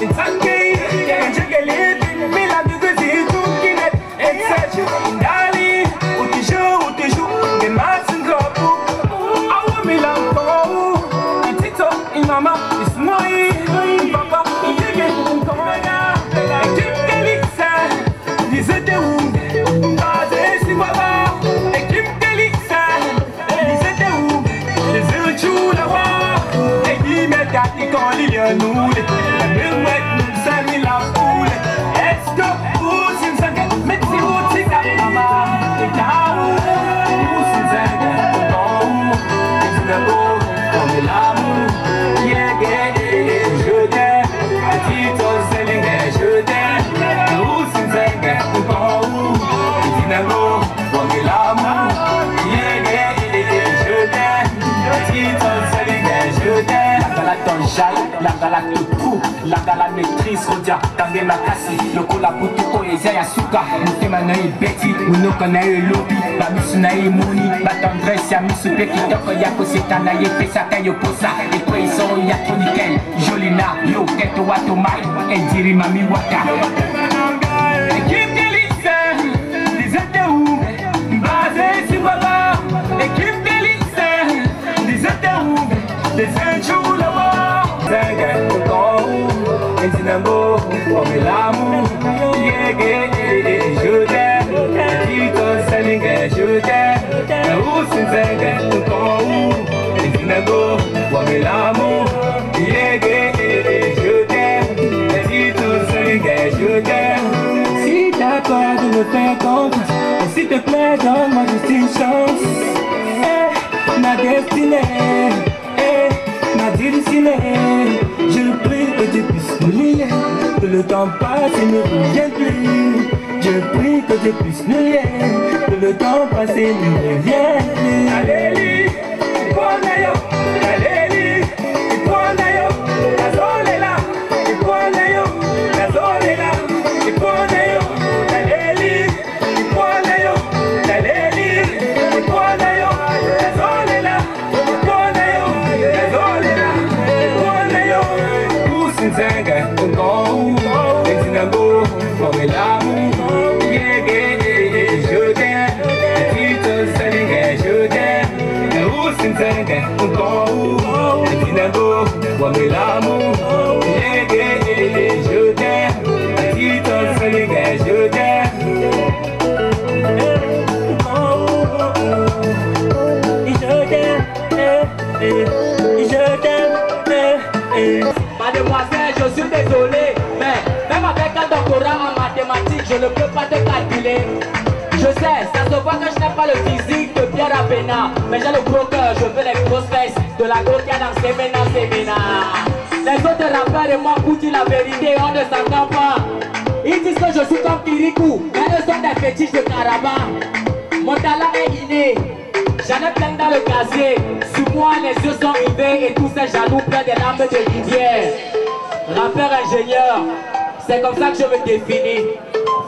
[SPEAKER 10] une sanguée, une chekelée, une mélange de gazette, tout qui n'est, etc. Une dali, où tu joues, des masses. Mama, it's moi, papa, il est bien, comment on a, équipe Delix, disait où, basé si papa, équipe Delix, disait où, les yeux là-bas, et qui met ta pique en ligne, nous, les mouettes, nous, ça mis la foule, est-ce que vous, c'est une sangue, mais si vous, c'est ta maman, et ta où, c'est une sangue, c'est un beau, comme l'amour. Je t'aime, Tito Selingue, je t'aime, où Sinzengue, où Dinamo, comme l'amour, je t'aime, Tito Selingue, je t'aime. La galate dans le jaille, la galate le trou, la galate maîtrise, Rodia, Tangue Makasi, le cola Boutuko et Zaya Suka, Moutemana et Betty, Mounokana et Lobby, Bamisuna et Mouni, Batandresse, Yamisupe, Kitoko, Yako, Setana, Yepesaka, Yoposa, et toi ils sont Yatonikel, Jolina, Yo, Keto Watomai, et Diri Mami Waka. Équipe d'élite, des où, basé sur Baba, équipe d'élite, des où, des injures là-bas, Zengue, et Dinamo, comme l'amour, je t'aime, Tito Selingue, je t'aime, où Sinzengue, et Dinamo, comme l'amour, je t'aime, Tito Selingue, je t'aime. Si t'as peur de me faire confiance, s'il te plaît, donne-moi juste une chance. Ma destinée, ma destinée, je prie que tu puisses nous lier, que le temps passe et ne revienne plus. Je prie que tu puisses nous lier, que le temps passe et ne revienne plus. Alléluia, Iponayo, Alléluia, Iponayo, la zone est là, Iponayo, la zone est là, Iponayo, Alléluia, Iponayo, Alléluia, Iponayo, la zone est là, Iponayo, la zone est là, Iponayo, où Sinzengue, et Dinamo, comme l'amour, je t'aime, Tito Selingue, je t'aime, où Sinzengue, et Dinamo, comme l'amour, je t'aime, Tito Selingue, je t'aime. Mademoiselle, je suis désolé, mais même avec un doctorat en mathématiques, je ne peux pas te calculer. Je sais, ça se voit que je n'ai pas le physique de Pierre Abena, mais j'ai le gros cœur, je veux les grosses fesses de la go qui a dans Semena. Les autres rappeurs et moi vous disent la vérité, on ne s'entend pas. Ils disent que je suis comme Kirikou, mais eux sont des fétiches de Caraba. Mon talent est inné, j'en ai plein dans le casier. Sur moi les yeux sont rivés et tous ces jaloux plein des larmes de rivière. Rappeur ingénieur, c'est comme ça que je me définis.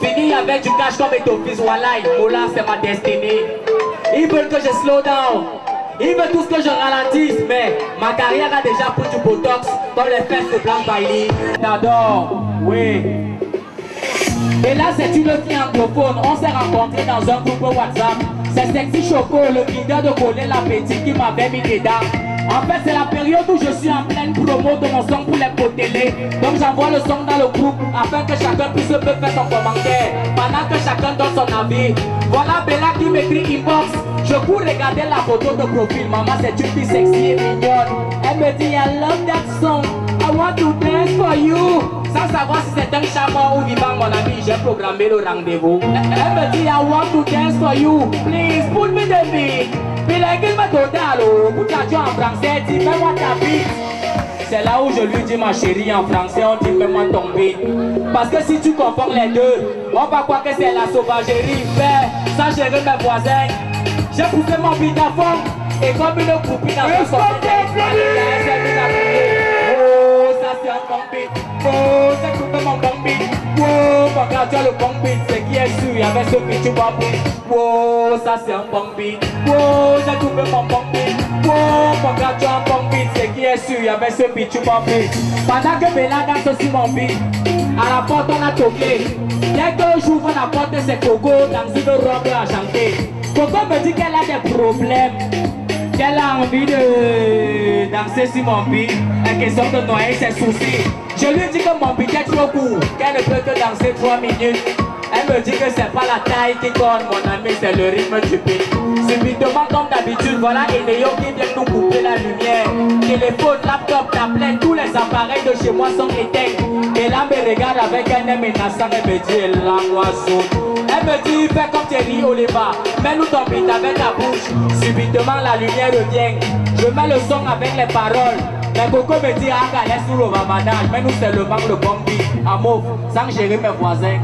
[SPEAKER 10] Fini avec du cash comme Etofis, Wallah, Mola c'est ma destinée. Ils veulent que je slow down, ils veulent tous que je ralentisse, mais ma carrière a déjà pris du botox comme les fesses de Blanc Bailey. T'adore, oui.
[SPEAKER 4] Et là, c'est une fille anglophone. On s'est rencontrés dans un groupe WhatsApp. C'est Sexy Choco, le leader de Colin la Petite, qui m'avait mis dedans. En fait, c'est la période où je suis en pleine promo de mon son pour les potelés. Donc j'envoie le son dans le groupe afin que chacun puisse me faire son commentaire pendant que chacun donne son avis. Voilà Bella qui m'écrit inbox. Je cours regarder la photo de profil. Maman, c'est une fille sexy et mignonne. Elle me dit I love that song, I want to dance for you. Sans savoir si c'est un chat mort ou vivant, mon ami, j'ai programmé le rendez-vous. Elle me dit I want to dance for you, please put me the beat. Puis là, il me donne alors, pour t'as en français, dis fais-moi ta bite. C'est là où je lui dis ma chérie en français, on dit fais-moi ton beat. Parce que si tu confonds les deux, on va croire que c'est la sauvagerie. Mais sans gérer mes voisins, j'ai poussé mon beat à fond. Et comme une poupée dans un côté, oh, ça c'est un bon beat. Oh, c'est tout mon bon beat. Oh, regarde tu as le bon beat. C'est qui est sûr, il y avait ce beat, tu vas plus. Oh, ça c'est un bon beat. Oh, c'est tout mon bon beat. Oh, regarde tu as un bon beat. C'est qui est sûr, il y avait ce beat, tu vas plus. Pendant que Bella danse sur mon beat, à la porte on a toqué. Dès que j'ouvre la porte, c'est Coco dans une robe à chanter. Coco me dit qu'elle a des problèmes, qu'elle a envie de danser sur mon beat, la question de noyer ses soucis. Je lui dis que mon beat est trop court, qu'elle ne peut que danser 3 minutes. Elle me dit que c'est pas la taille qui compte, mon ami, c'est le rythme du beat. Subitement comme d'habitude, voilà Eneo qui vient nous couper la lumière. Téléphone, laptop, tablette, tous les appareils de chez moi sont éteints. Et là me regarde avec un air menaçant et me dit la moisson. Elle me dit fais comme Thierry Oliva, mets-nous ton beat avec ta bouche. Subitement la lumière revient, je mets le son avec les paroles. Mais Coco me dit ah laisse-nous le ramadan, mets-nous seulement le bon beat. À mauve, sans gérer mes voisins.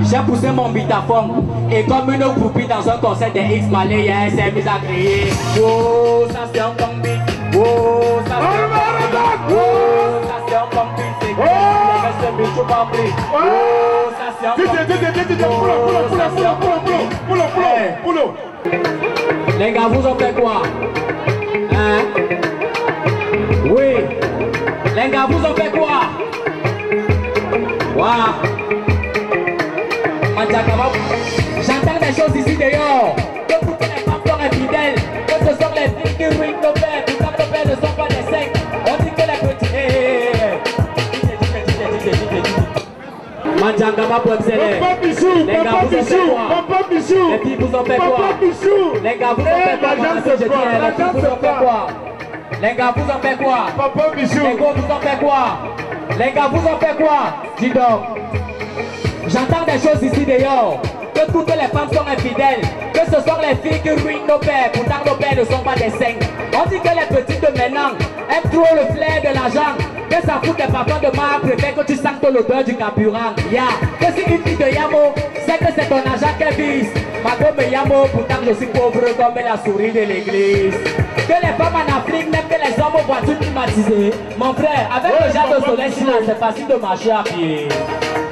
[SPEAKER 4] J'ai poussé mon beat à fond. Et comme une poupée dans un concert des X Malais, elle s'est mise à crier. Oh, ça c'est un bon beat. Oh, ça c'est un bon beat. Oh, ça c'est un bon beat. C'est que ce beat, tu vas plus. Oh, ça c'est un bon beat. Les gars, vous en faites quoi? Hein? Oui. Les gars, vous en faites quoi? Waouh. J'entends des choses ici dehors, que toutes les femmes sont infidèles, que ce sont les filles qui ruinent nos pères, tout ça nos pères ne sont pas des secs. On dit que les petits... Mandjangama pour observer. Les gars vous en faites quoi? Les filles vous en faites quoi? Les gars vous en faites quoi? Les filles vous en faites quoi? Les gars vous en faites quoi? Les gars vous en faites quoi? Les gars vous en faites quoi? Dis donc. J'entends des choses ici dehors, que toutes les femmes sont infidèles, que ce sont les filles qui ruinent nos pères, pourtant nos pères ne sont pas des saints. On dit que les petites de maintenant aiment trop le flair de l'argent, que ça fout des parfums de marque, préfère que tu sentes l'odeur du carburant. Que si une fille de Yamo, c'est que c'est ton argent qu'elle vise. Ma gomme Yamo, pourtant je suis pauvre comme la souris de l'église. Que les femmes en Afrique n'aiment que les hommes aux voitures climatisées. Mon frère, avec le genre de soleil, c'est facile de marcher à pied.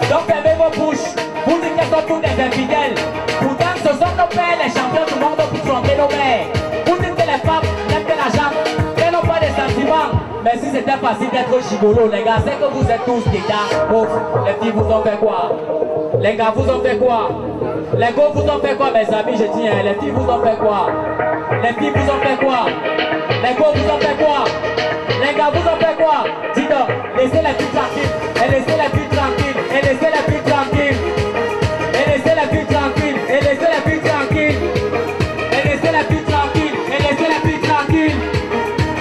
[SPEAKER 4] Donc fermez vos bouches, vous dites qu'elles sont toutes des infidèles. Pourtant ce sont nos pères, les champions du monde pour tromper nos mères. Vous dites que les femmes n'aiment que l'argent, qu'elles n'ont pas de sentiments. Mais si c'était facile d'être gigolo, les gars, c'est que vous êtes tous des gars. Oh, les filles vous ont fait quoi? Les gars vous ont fait quoi? Les gars vous ont fait quoi mes amis, je dis, hein, les filles vous ont fait quoi? Les filles vous ont fait quoi? Les gars vous ont fait quoi? Les gars vous ont fait quoi? Dis donc, laissez les filles tranquilles, et laissez les filles tranquilles, et laissez les filles tranquilles, et laissez les filles tranquilles, et laissez les filles tranquilles, et laissez les filles tranquilles, et laissez les filles tranquilles,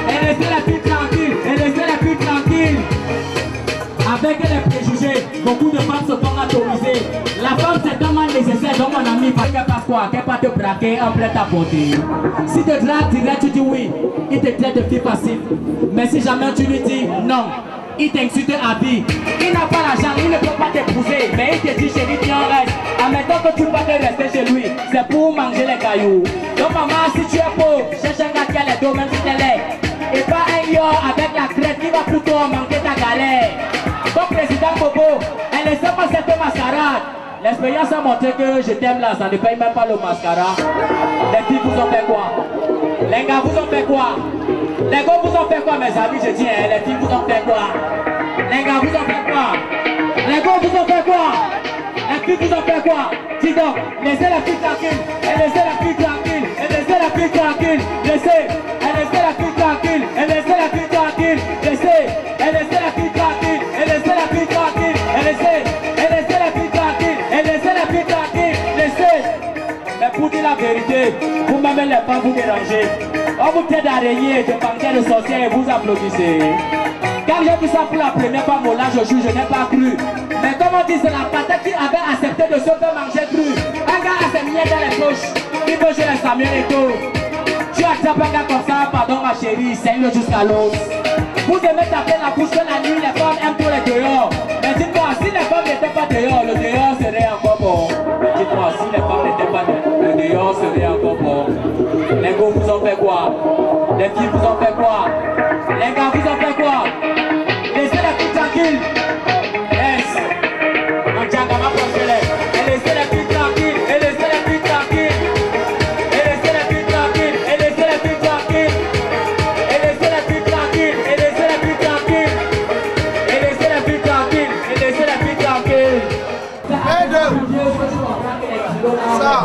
[SPEAKER 4] et laissez les filles tranquilles, et laissez les filles tranquilles. Avec les préjugés, beaucoup de femmes se font atomiser. La femme c'est un mal nécessaire, donc mon ami, parce qu'elle passe quoi? Qu'elle va te braquer en plein ta beauté. Si te drague direct, tu dis oui, il te traite de fille passive. Mais si jamais tu lui dis non, il t'insulte à vie. Il n'a pas l'argent, il ne peut pas t'épouser. Mais il te dit chérie, tiens reste. Admettons que tu vas te rester chez lui, c'est pour manger les cailloux. Donc maman, si tu es pauvre, cherche un gars qui a les dos, même si t'es laid. Et pas un yo avec la crête qui va plutôt manquer ta galère. Donc président Bobo, elle ne sait pas cette mascarade. L'expérience a montré que je t'aime là, ça ne paye même pas le mascara. Les filles vous ont fait quoi? Les gars vous ont fait quoi? Les gars vous ont fait quoi mes amis? Je dis, hein, les filles vous ont fait quoi? Les gars vous ont fait quoi? Les gars vous ont fait quoi? La fille vous en fait quoi? Dis donc, laissez la fille tranquille. Et laissez la fille tranquille. Et laissez la fille tranquille. Laissez. Et laissez la fille tranquille. Et laissez la fille tranquille. Laissez. Et laissez la fille tranquille. Et laissez la fille tranquille. Et laissez. Et laissez la fille tranquille. Et laissez la fille tranquille. Laissez. Mais pour dire la vérité, vous-même les femmes vous dérangez. On vous tient d'araignée, de banquier de sorcière et vous applaudissez. Quand j'ai vu ça pour la première fois, mon âge, je n'ai pas cru. Mais comme on dit, c'est la patate qui avait accepté de se faire manger cru. Un gars a ses miettes dans les poches. Il veut jouer les Samuel et tout. Tu attrapes un gars comme ça, pardon ma chérie, saigne-le jusqu'à l'os. Vous aimez taper la bouche que la nuit, les femmes aiment pour les dehors. Mais dites-moi, si les femmes n'étaient pas dehors, le dehors serait encore bon. Mais dites-moi, si les femmes n'étaient pas dehors, le dehors serait encore bon. Les gars vous en fait quoi? Les filles vous en fait quoi? Les gars vous en fait quoi? Laissez la fille tranquille. Yes. On tient comme un procédé. Et laissez la fille tranquille. Et laissez la fille tranquille. Et laissez la fille tranquille. Et laissez la fille tranquille. Et laissez la fille tranquille. Et laissez la fille tranquille. Et laissez la fille tranquille. Et laissez la fille tranquille. Ça.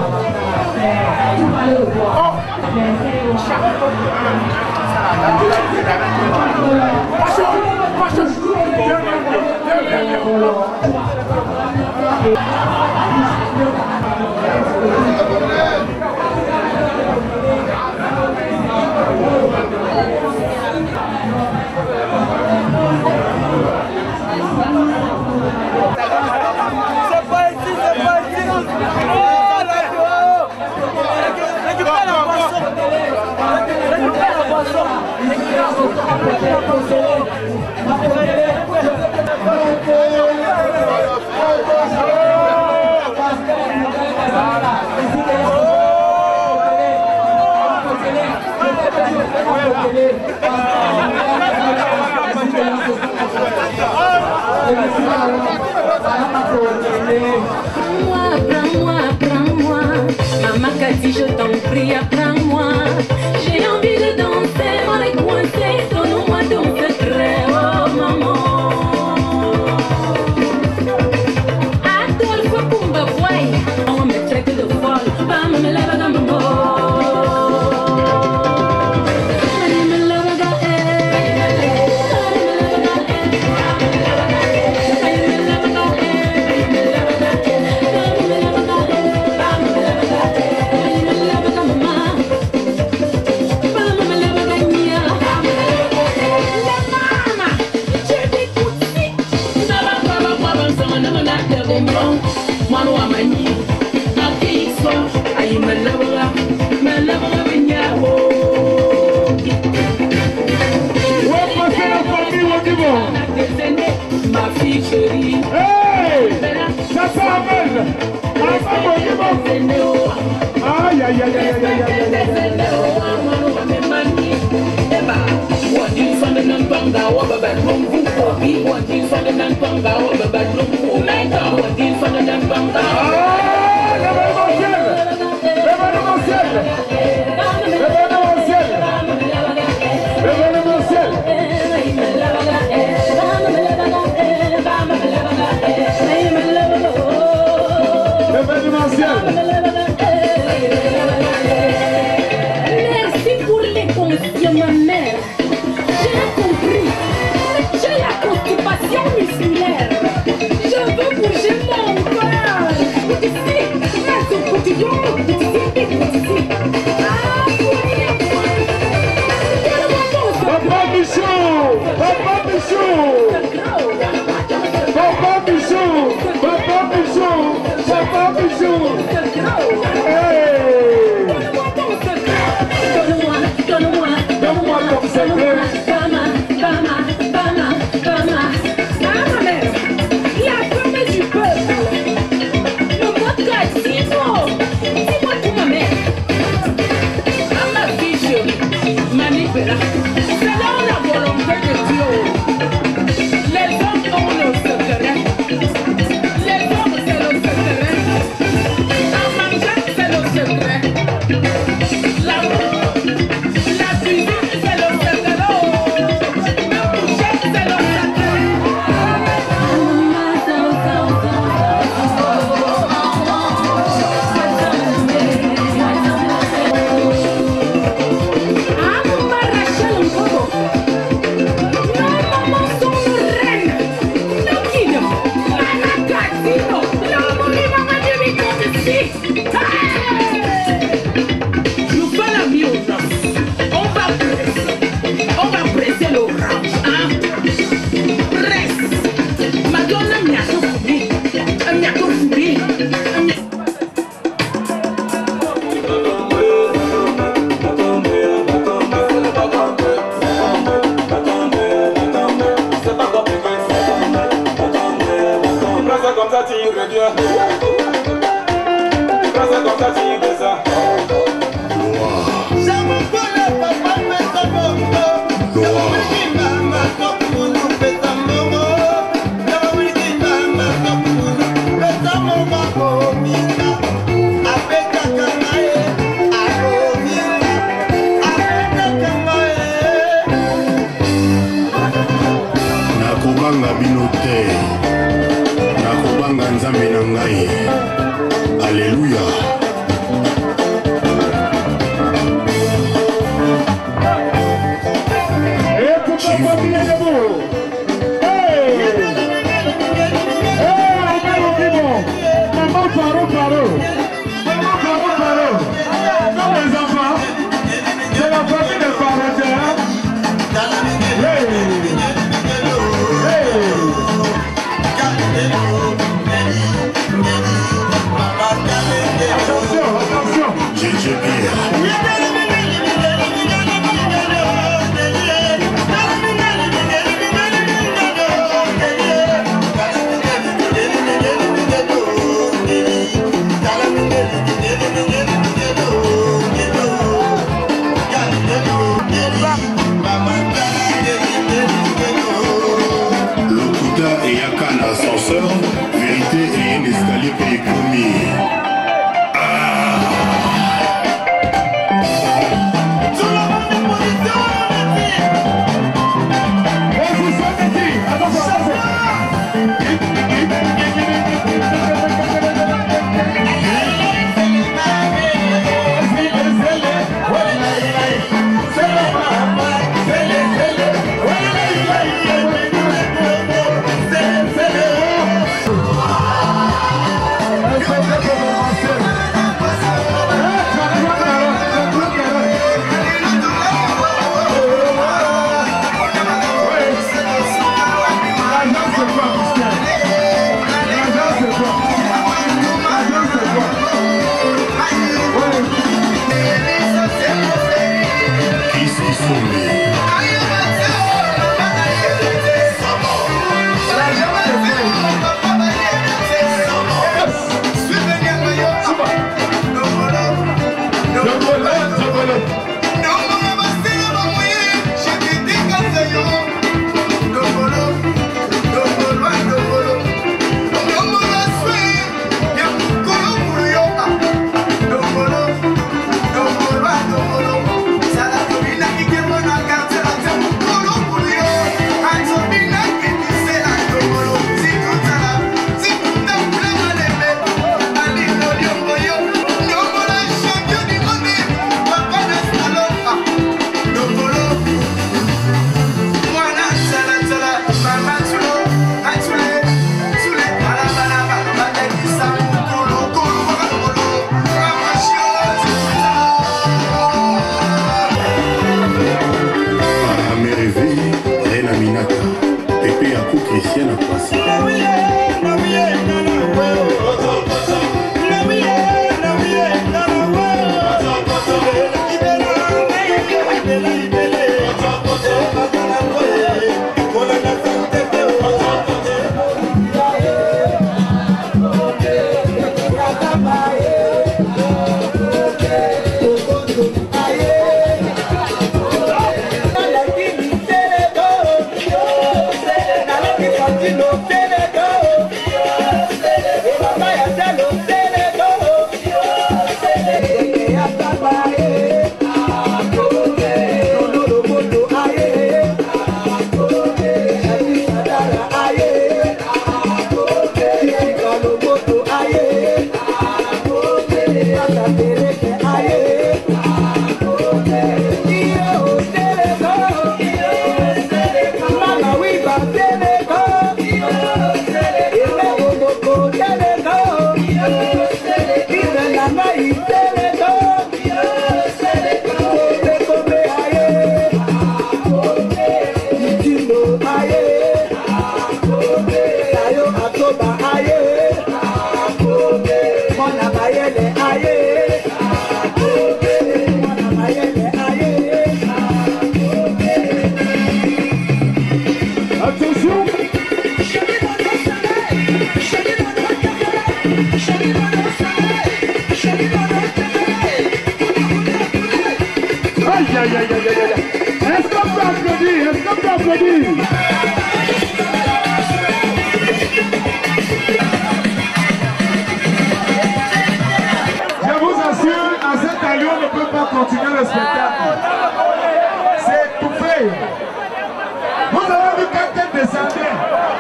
[SPEAKER 11] Apprends-moi, maman qu'a dit je t'en prie, apprends-moi. J'ai envie de danser, on est coincé, donne-moi ton secret, oh maman. Adolphe Pumba Boy, on me traite de folle, maman me lève dans mon mot. Ma fille chérie, hey, ça s'amène. Aïe, aïe, aïe, aïe, aïe, aïe, merci pour les conseils, ma mère. J'ai compris. J'ai la constipation musculaire. Je veux bouger mon corps. Ici, reste au quotidien. Ici.
[SPEAKER 23] Papa Michou! Papa Michou! Papa Michou! Papa Michou! Papa Michou! Hey! Donne-moi ton secret.
[SPEAKER 11] Ma mère, la promesse du peuple. Le vodka, dis-moi pour ma mère.
[SPEAKER 17] Ma fille chérie, Manipera, c'est dans la volonté de Dieu. Les hommes ont le secret. Les hommes, c'est le secret. En mangeant
[SPEAKER 3] nakobanga bino te nakobanga nzambe na ngai alleluya vérité et un escalier pour économie. Attention!
[SPEAKER 8] aïe, aïe, aïe, aïe. Est-ce qu'on peut applaudir? Est-ce qu'on peut applaudir? Je vous assure, à cet allure, on ne peut pas continuer le spectacle. C'est étouffé. Vous avez vu quelqu'un descendait,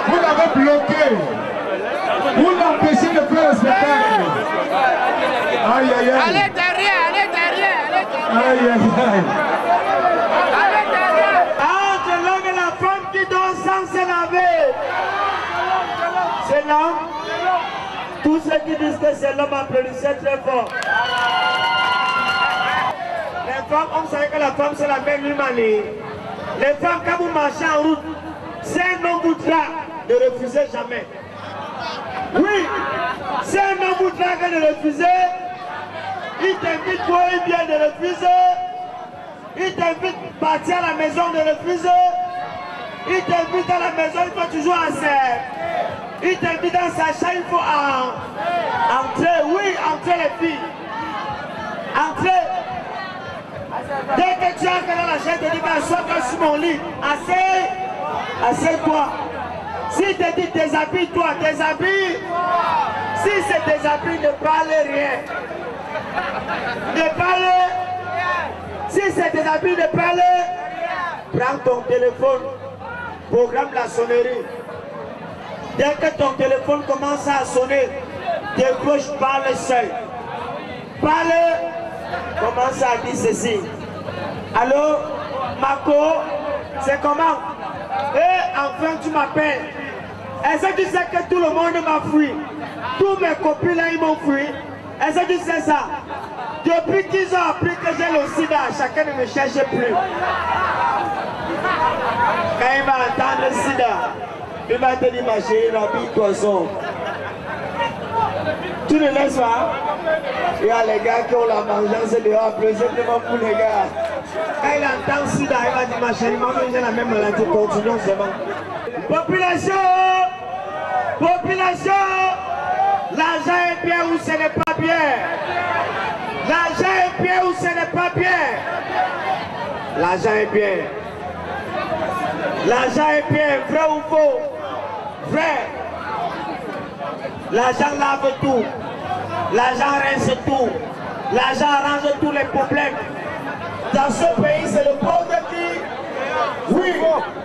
[SPEAKER 8] vous l'avez bloqué. Vous l'empêchez de faire le spectacle. Aïe, aïe, aïe.
[SPEAKER 22] Allez derrière, allez derrière, allez derrière.
[SPEAKER 8] Aïe, aïe, aïe.
[SPEAKER 22] Allez derrière.
[SPEAKER 9] Ah, c'est l'homme et la femme qui dansent sans se laver. C'est l'homme. Tous ceux qui disent que c'est l'homme applaudissez très fort. Les femmes, on savait que la femme c'est la même humanité. Les femmes, quand vous marchez en route, c'est un homme vous drague, ne refusez jamais. Oui, c'est un homme vous drague de refuser. Il t'invite pour un bien de refuser. Il t'invite à partir à la maison de refuser. Il t'invite à la maison, il faut toujours assez. Il t'invite dans sa chambre, il faut entrer. Oui, entrer les filles. Entrer. Dès que tu entres dans la chambre, tu te dis, assois-toi sur mon lit. Assieds-toi. Si te dit déshabille-toi, déshabille. Si c'est déshabille, ne parlez rien. Ne parlez. Si c'est déshabille, ne parlez. Prends ton téléphone. Programme la sonnerie. Dès que ton téléphone commence à sonner, décroche, parle seul. Parle. Commence à dire ceci. Allô, Marco, c'est comment? Et enfin tu m'appelles. Est-ce que tu sais que tout le monde m'a fui? Tous mes copines là, ils m'ont fui. Est-ce que tu sais ça? Depuis qu'ils ont appris que j'ai le sida, chacun ne me cherche plus. Quand il va entendre le sida, il va te dire, ma chérie, rhabille-toi son. Tu ne laisses pas? Il y a les gars qui ont la vengeance dehors, présentement pour les gars. Quand il entend sida, il va dire, ma chérie, moi j'ai la même maladie, continuons seulement. Population! Population! L'argent est bien ou ce n'est pas bien? L'argent est bien ou ce n'est pas bien? L'argent est bien. L'argent est bien, vrai ou faux? Vrai. L'argent lave tout. L'argent rince tout. L'argent arrange tous les problèmes. Dans ce pays, c'est le pauvre qui... Oui,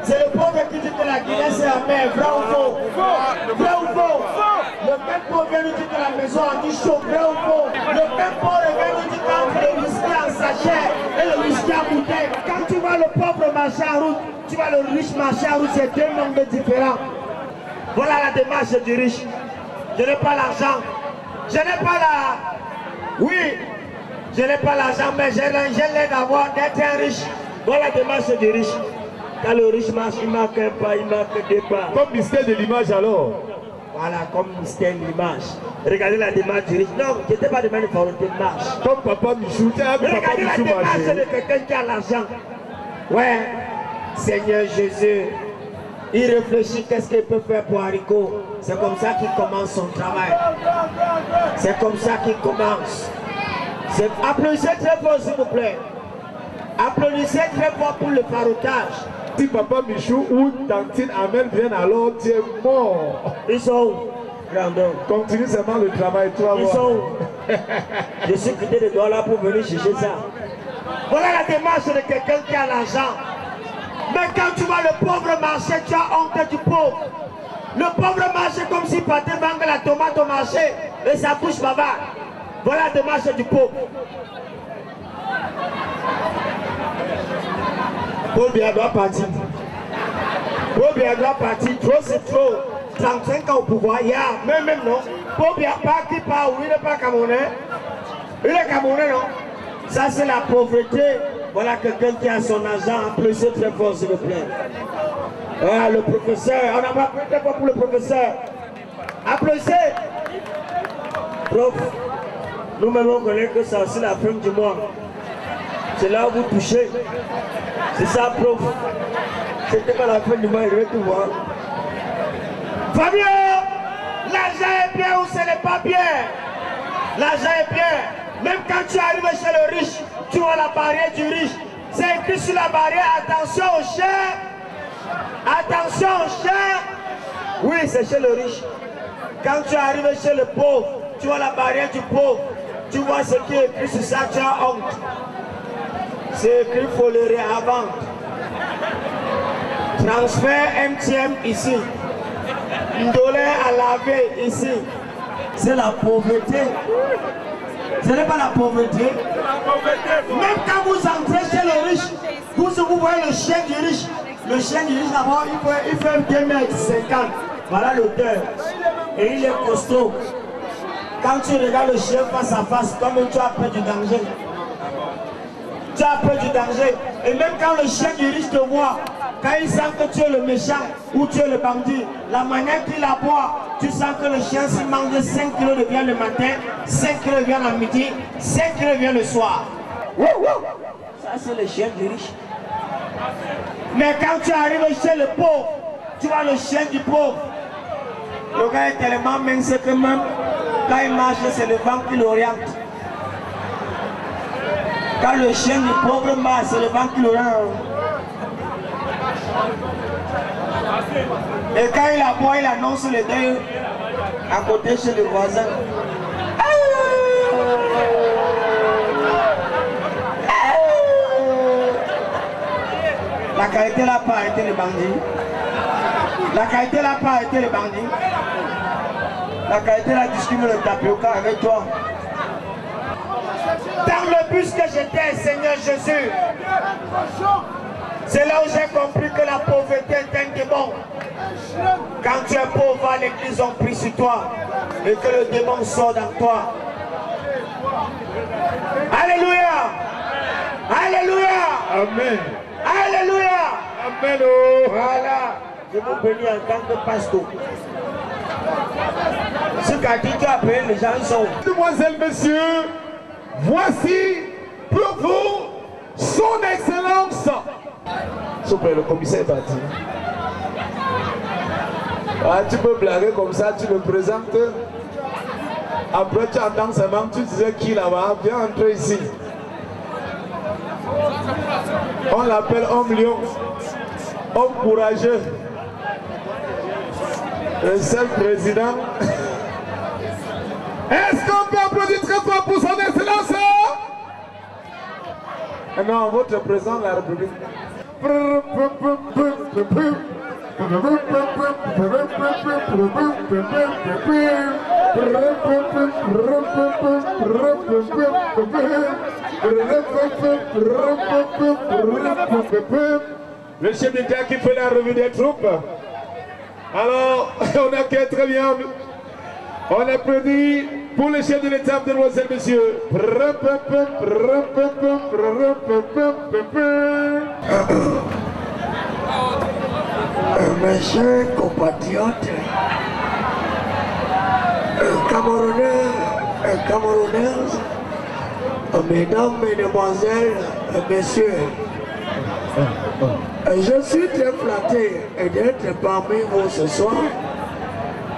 [SPEAKER 9] c'est le pauvre qui dit que la Guinée c'est la mer. Vrai ou faux? Vrai ou faux? Le même pauvre nous dit que la maison a dit chaud. Vrai ou faux? Le même pauvre nous dit qu'entre le whisky en sachet et le whisky en bouteille. Quand tu vois le pauvre marcher en route, tu vois le riche marcher en route, c'est deux mondes différents. Voilà la démarche du riche. Je n'ai pas l'argent. Je n'ai pas la... Oui, je n'ai pas l'argent, mais j'ai l'aide d'avoir d'être un riche. Voilà la démarche du riche. Quand le riche marche, il marque un pas, il marque deux pas.
[SPEAKER 8] Comme mystère de l'image alors.
[SPEAKER 9] Voilà, comme mystère de l'image. Regardez la démarche du riche. Non, je n'étais pas de même volonté de marche.
[SPEAKER 8] Comme Papa Michou, tu as vu Papa Michou marcher.
[SPEAKER 9] Regardez la démarche de quelqu'un qui a l'argent. Ouais, Seigneur Jésus. Il réfléchit qu'est-ce qu'il peut faire pour Haricot. C'est comme ça qu'il commence son travail. C'est comme ça qu'il commence. Applaudissez très fort s'il vous plaît. Applaudissez très fort pour le faroutage.
[SPEAKER 8] Si Papa Michou ou Tantine Amen viennent alors, tu es mort.
[SPEAKER 9] Ils sont où? Grandeur.
[SPEAKER 8] Continue seulement le travail, toi.
[SPEAKER 9] Ils sont où? Je suis quitté de dollars pour venir chercher ça. Voilà la démarche de quelqu'un qui a l'argent. Mais quand tu vois le pauvre marché, tu as honte du pauvre. Le pauvre marché comme si partait vendre la tomate au marché et sa bouche bavarde. Voilà la démarche du pauvre. Paul Biya doit partir. Paul Biya doit partir. Trop c'est trop. 35 ans au pouvoir, il y a même non. Paul Biya pas qui part, il n'est pas Camerounais. Il est Camerounais non. Ça c'est la pauvreté. Voilà quelqu'un qui a son argent. Applaudissez très fort s'il vous plaît. Voilà le professeur. On a pas plus de fois pour le professeur. Applaudissez. Prof, nous-mêmes on connaît que c'est aussi la fin du mois. C'est là où vous touchez. C'est ça, prof. C'était pas la fin du mois, il devait tout voir. Fabio, l'argent est bien ou ce n'est pas bien? L'argent est bien. Même quand tu arrives chez le riche, tu vois la barrière du riche.
[SPEAKER 12] C'est écrit sur la barrière, attention aux chers. Attention aux chers. Oui, c'est chez le riche. Quand tu arrives chez le pauvre, tu vois la barrière du pauvre. Tu vois ce qui est écrit sur ça, tu as honte. C'est écrit, il faut le réinventer. Transfert MTM ici. $1 à laver ici. C'est la pauvreté. Ce n'est pas la pauvreté. Même quand vous entrez chez le riche, vous voyez le chien du riche. Le chien du riche d'abord, il fait 2,50 m. Voilà l'auteur. Et il est costaud. Quand tu regardes le chien face à face, comme tu as peur du danger. Tu as peur du danger. Et même quand le chien du riche te voit, quand il sent que tu es le méchant ou tu es le bandit, la manière qu'il aboie, tu sens que le chien s'il mange 5 kg de viande le matin, 5 kg de viande à midi, 5 kg de viande le soir. Ça c'est le chien du riche. Mais quand tu arrives chez le pauvre, tu vois le chien du pauvre. Le gars est tellement mince que même quand il marche, c'est le vent qui l'oriente. Quand le chien du pauvre marche, c'est le vent qui l'oriente. Et quand il aboie, il annonce le deuil à côté chez le voisin. La qualité n'a pas arrêté les bandits. La qualité n'a pas arrêté les bandits. La qualité a distribué le tapioca avec toi. Dans le bus que j'étais, Seigneur Jésus, c'est là où j'ai compris que la pauvreté est un démon. Quand tu es pauvre, l'église ont pris sur toi et que le démon sort dans toi. Alléluia! Alléluia!
[SPEAKER 23] Amen.
[SPEAKER 12] Alléluia!
[SPEAKER 23] Amen.
[SPEAKER 12] Voilà. Je vous bénis en tant que pasteur. Ce qu'a dit, tu as appelé les gens sont.
[SPEAKER 23] Mesdemoiselles, messieurs, voici pour vous son excellence. Super, le commissaire est parti. Ah, tu peux blaguer comme ça, tu le présentes. Après, tu attends seulement, tu disais qui là-bas, viens entrer ici. On l'appelle homme lion, homme courageux. Le seul président. Est-ce qu'on peut applaudir très fort pour son excellence? Non, votre président de la République. Le chef d'État qui fait la revue des troupes. Alors, on accueille très bien. On applaudit pour le chef de l'État, mesdemoiselles, messieurs.
[SPEAKER 12] Mes chers compatriotes, Camerounais et Camerounaises, mesdames, mesdemoiselles et messieurs, je suis très flatté d'être parmi vous ce soir.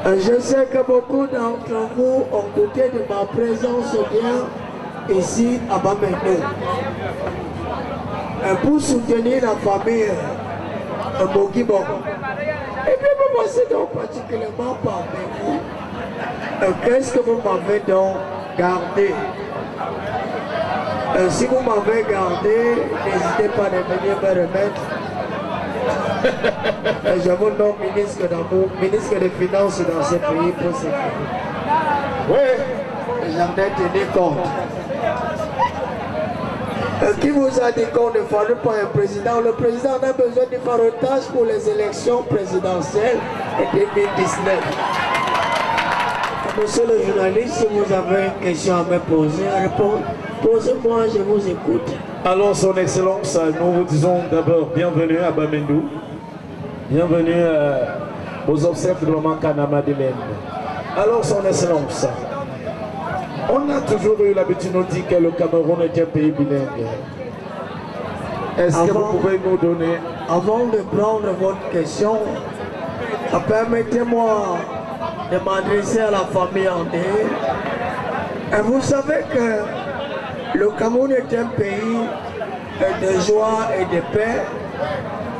[SPEAKER 12] Je sais que beaucoup d'entre vous ont goûté de ma présence bien ici à Bamendou. Pour soutenir la famille Bogibon. Et puis moi c'est donc particulièrement parmi vous. Qu'est-ce que vous m'avez donc gardé? Si vous m'avez gardé, n'hésitez pas de venir me remettre. Je vous nomme ministre des Finances dans ce pays pour ce faire. Oui, j'en ai tenu compte. Qui vous a dit qu'on ne fallait pas un président? Le président a besoin de farotage pour les élections présidentielles de 2019. Monsieur le journaliste, si vous avez une question à me poser, posez-moi, je vous écoute.
[SPEAKER 23] Alors, son excellence, nous vous disons d'abord bienvenue à Bamendou. Bienvenue aux obsèques de Maman Kanama Madeleine. Alors, son excellence, on a toujours eu l'habitude de dire que le Cameroun est un pays bilingue. Est-ce que vous pouvez nous donner...
[SPEAKER 12] Avant de prendre votre question, permettez-moi de m'adresser à la famille Andé. Et vous savez que le Cameroun est un pays de joie et de paix.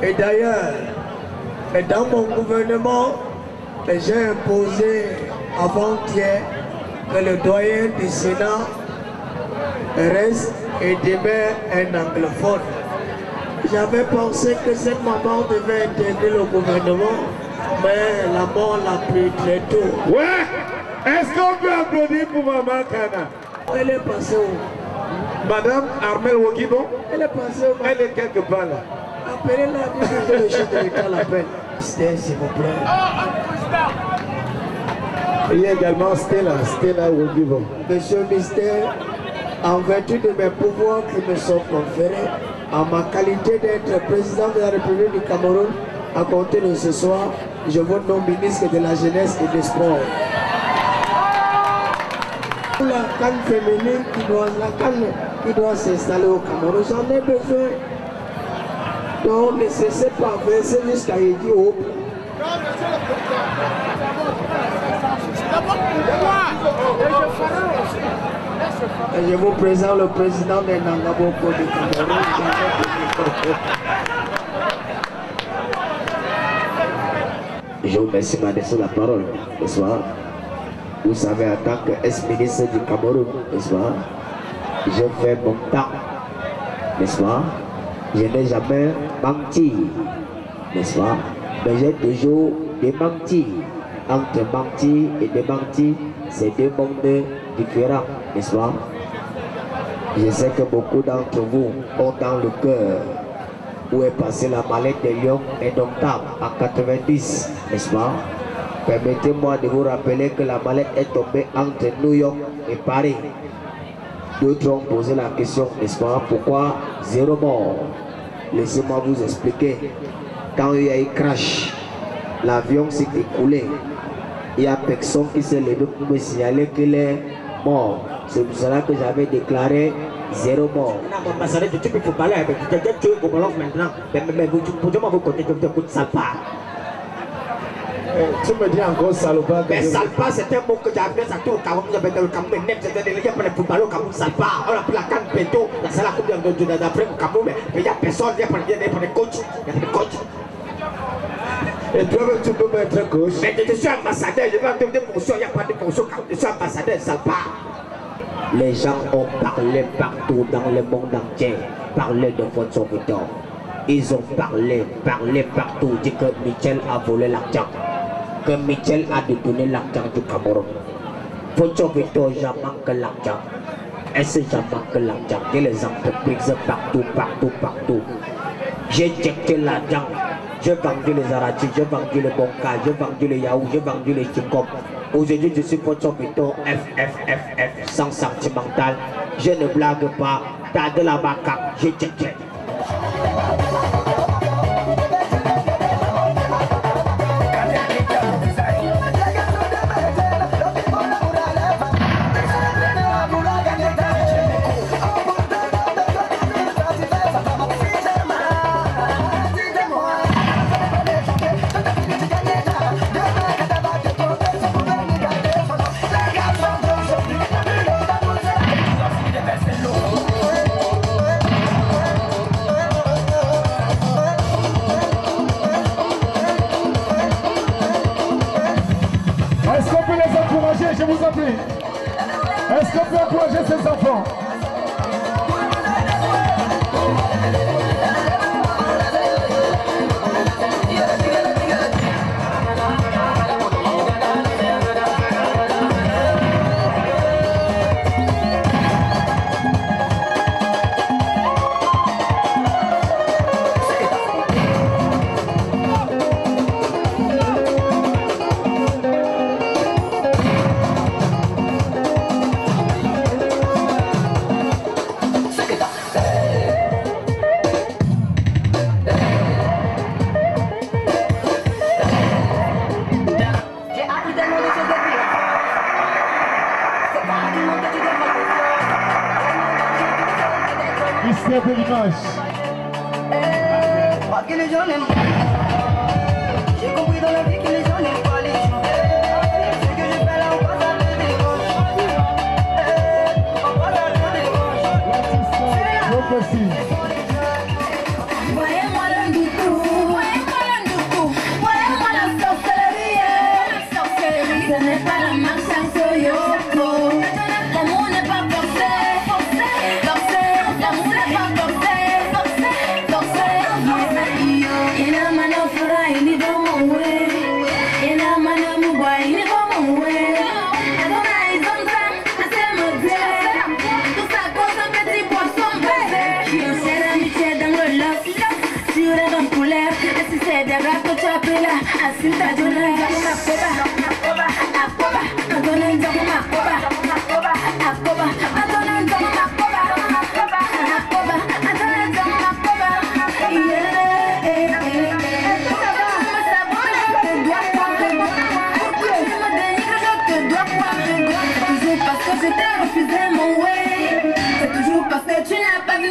[SPEAKER 12] Et d'ailleurs, dans mon gouvernement, j'ai imposé avant-hier que le doyen du Sénat reste et demeure un anglophone. J'avais pensé que cette maman devait intégrer le gouvernement, mais la mort l'a pris très tôt.
[SPEAKER 23] Ouais! Est-ce qu'on peut applaudir pour Maman Kana?
[SPEAKER 12] Elle est passée où?
[SPEAKER 23] Madame Armel Wogibon?
[SPEAKER 12] Elle est passée où?
[SPEAKER 23] Elle est quelque part là.
[SPEAKER 12] Appelez-la, dites que le chef de l'État l'appelle. S'il vous plaît.
[SPEAKER 23] Il y a également Stella Wogibon.
[SPEAKER 12] Monsieur le ministère, en vertu de mes pouvoirs qui me sont conférés, en ma qualité d'être président de la République du Cameroun, à compter de ce soir, je vous nomme ministre de la Jeunesse et des Sports. La canne féminine qui doit s'installer au Cameroun, j'en ai besoin. Donc ne cessez pas verser jusqu'à Idio. Et je vous présente le président de Nangaboko du Cameroun.
[SPEAKER 13] Je vous remercie de m'adresser la parole, n'est-ce pas? Vous savez, en tant qu'ex-ministre du Cameroun, n'est-ce pas? Je fais mon temps, n'est-ce pas? Je n'ai jamais menti, n'est-ce pas? Mais j'ai toujours démenti. Entre menti et démenti, c'est deux mondes différents, n'est-ce pas? Je sais que beaucoup d'entre vous ont dans le cœur où est passée la mallette de Lyon indomptable en 90, n'est-ce pas? Permettez-moi de vous rappeler que la mallette est tombée entre New York et Paris. D'autres ont posé la question, n'est-ce pas? Pourquoi 0 mort? Laissez-moi vous expliquer. Quand il y a eu crash, l'avion s'est écoulé. Il n'y a personne qui s'est levé pour me signaler qu'il est mort. C'est pour cela que j'avais déclaré 0 mort. Tu peux parler avec quelqu'un qui est maintenant. Mais vous pouvez vous compter que vous êtes salpard.
[SPEAKER 23] Tu me dis encore salopard.
[SPEAKER 13] Mais salpard, c'est un mot que j'ai appris à tout le Cameroun. J'avais dans le Cameroun, mais c'était des gens pour les footballeurs au Cameroun, salpard. On a pris la canne péto, c'est la coupe d'Afrique au Cameroun, mais il n'y a personne, il y a pas de coach. Il y a des coachs.
[SPEAKER 23] Et toi, tu peux être coach.
[SPEAKER 13] Mais je suis ambassadeur, je vais donner des fonctions, il n'y a pas de fonctions, je suis ambassadeur, salpard. Les gens ont parlé partout dans le monde entier, parlé de votre Victor. Ils ont parlé partout, dit que Michel a volé l'argent, que Michel a détourné l'argent du Cameroun. Votre Victor, j'en manque l'argent. Est-ce que j'en manque l'argent? Et les entreprises partout. J'ai injecté l'argent. J'ai vendu les Aratis, j'ai vendu les Bonka, j'ai vendu les Yahoo, j'ai vendu les Chicom. Aujourd'hui, je suis votre Victor FFFF, sans sentimental. Je ne blague pas. T'as de la macaque, j'ai checké.
[SPEAKER 23] Je vous en prie. Est-ce qu'on peut encourager ces enfants? Mystère de l'image.
[SPEAKER 15] Que les gens n'aiment pas. J'ai compris dans la vie que les gens n'aiment pas les jouets. Ce que je fais là, on passe à l'heure des roches. On passe à l'heure des roches.
[SPEAKER 23] L'artiste, non possible.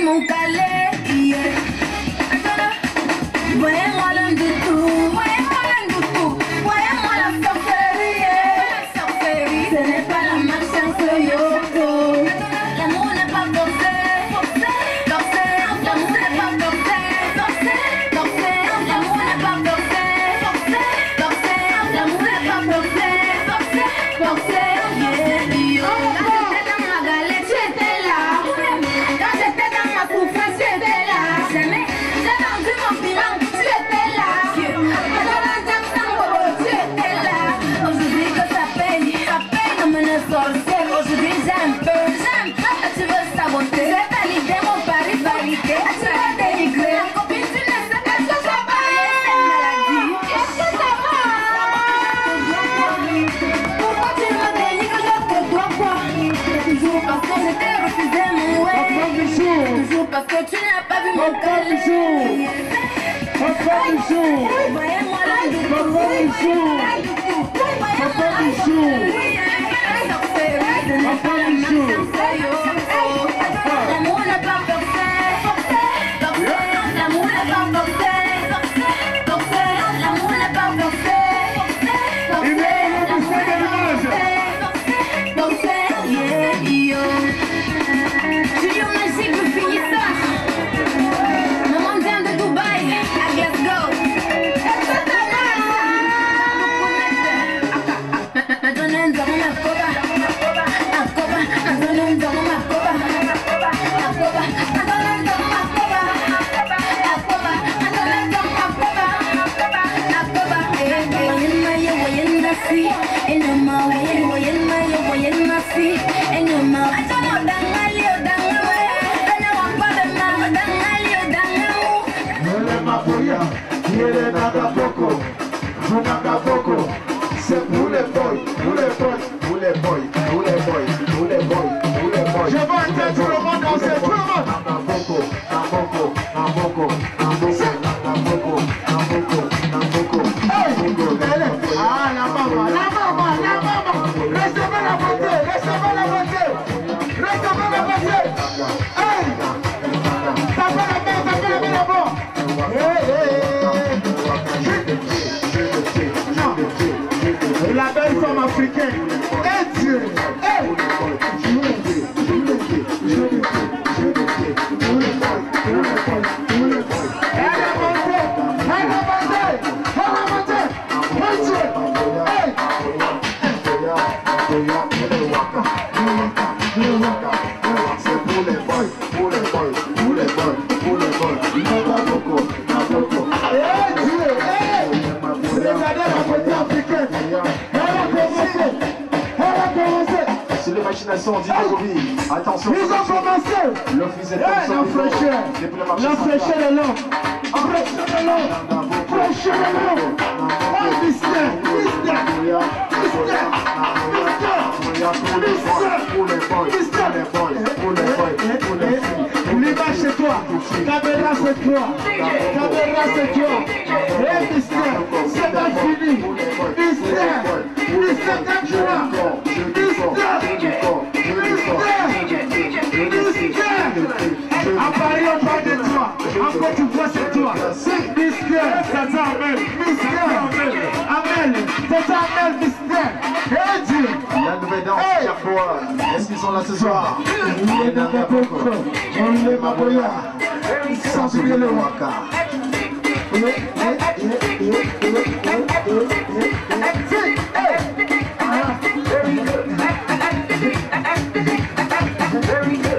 [SPEAKER 11] mon calais. Voyez-moi l'un de tout, voyez-moi l'un de tout, voyez-moi la sorcellerie. Ce n'est pas la malchance, Yoko. L'amour n'est pas forcé, forcé, forcé. L'amour n'est pas forcé, forcé, forcé. L'amour n'est pas forcé, forcé, forcé. L'amour n'est pas forcé, forcé, forcé. Quand j'étais dans ma galère, tu étais là. Quand j'étais dans ma souffrance, tu étais là. Jamais j'ai vendu mon bilan, tu étais là. Tu étais là. Aujourd'hui que ça paye comme une sorcière. Aujourd'hui j'aime peu, tu veux saboter. C'est validé, mon pari validé. Tu vas dénigrer. La copine, tu ne sais pas ce que j'ai payé. C'est une maladie. Est-ce que ça va? Pourquoi tu me dénigres? Je te dois quoi? Toujours parce que je t'ai refusé mon way. Toujours parce que tu n'as pas vu mon calais. Voyez-moi là du tout. L'amour n'est pas forcé, forcé, forcé. L'amour n'est pas forcé, forcé, forcé. L'amour n'est pas forcé, forcé, forcé, forcé, Julio Magique, finisseur. Maman vient de Dubaï, à Glasgow.
[SPEAKER 3] C'est pour les boys, pour les boys, pour les boys, pour les boys, pour les boys, pour les boys. Je veux entendre tout le monde danser, tout le monde. Namboko, Namboko, Namboko, Namboko, Namboko, Namboko, Namboko. Ah, la maman, la maman, la maman. Recevez la beauté, recevez la beauté, recevez la beauté. Hey, tapez la main là-bas. La belle femme africaine. Et Dieu. C'est pour les boys, pour les boys, pour les boys, pour les boys. Regardez la beauté africaine. Elle a commencé. C'est l'imagination d'Idégovi. Attention. Ils ont commencé. L'office est la fraîcheur. La fraîcheur est là. Fraîcheur est là. Fraîcheur est là. Oh, mystère. Mystère. Mystère. L'image c'est toi, caméra c'est toi, caméra c'est toi. Et mystère, c'est pas fini. Mystère, mystère t'aimes-toi. Mystère, mystère. À Paris on parle de toi, en Côte d'Ivoire c'est toi. Mystère, c'est ça Amel. Mystère, Amel, c'est ça Amel, mystère. Et Dieu. La nouvelle danse Carbois, est-ce qu'ils sont là ce soir? On est Maboya, sans oublier le Waka.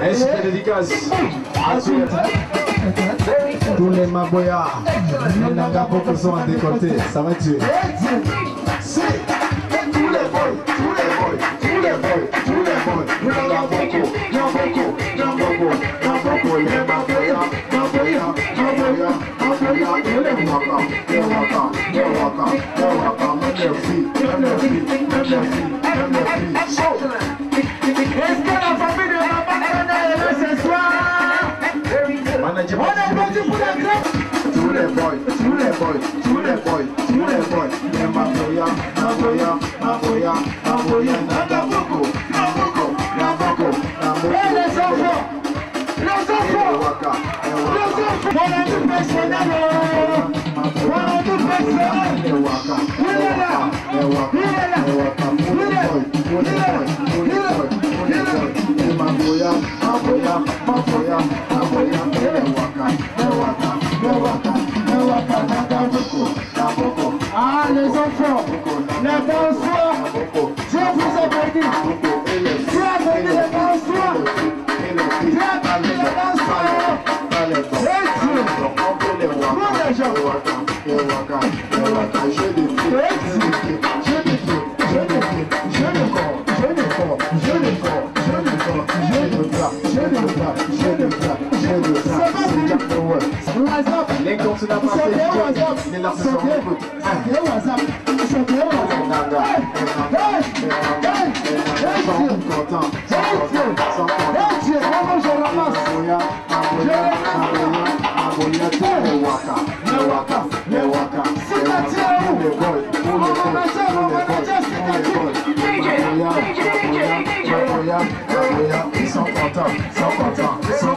[SPEAKER 3] Est-ce que dédicace à tous les Maboya, les Nangapoko sont à décolleté, ça va tuer. Tous les boys, tous les boys, tous les boys, tous les boys, Nangapoko, Nangapoko, Nangapoko, Nangapoko, les Maboya, Maboya, Maboya, Maboya, les Waka, les Waka, les Waka, les Waka, même les filles, même les filles, même les filles, même les filles. Est-ce que la famille de la Macana est là ce soir? On est parti pour la grève. Tous les boys, tous les boys, tous les boys, tous les boys, les Maboya, Maboya, Maboya, Maboya, Nangapoko, Nangapoko, Nangapoko, Nangapoko. Et les enfants,
[SPEAKER 12] Mon ami personnel. Mon ami personnel. Il est là. Il est là. Ah, les enfants, les bonsoirs, Dieu vous a béni. Dieu a béni les bonsoirs. Dieu a béni les bonsoirs. Et Dieu, pour les gens.
[SPEAKER 8] Les continents passés, les larmes sont ils sont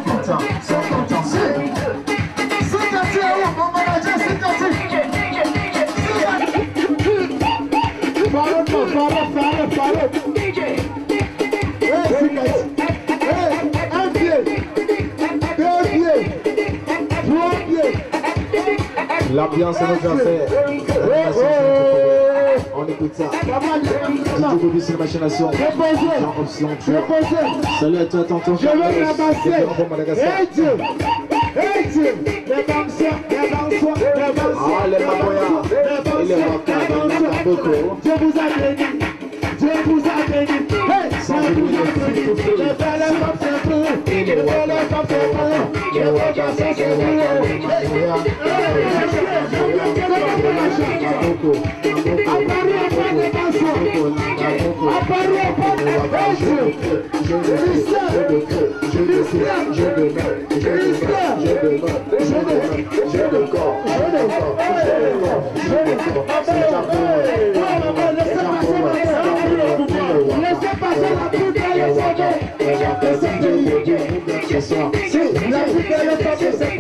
[SPEAKER 8] contents, un pied, deux pieds, trois pieds. L'ambiance est notre affaire. On écoute ça. DJ Bobby sur la machination. Jean Option. Salut à toi, tonton. Je veux ramasser. Hey Dieu. Hey Dieu. Les danseurs. Ah, les mamoyas. Et les rockers. Dieu vous a béni. Dieu vous a béni. Hey, sans vous les belles femmes c'est peu. Les belles femmes c'est peu. Les rockers c'est peu. Laissez passer la plus belle les amis. La plus belle femme c'est cette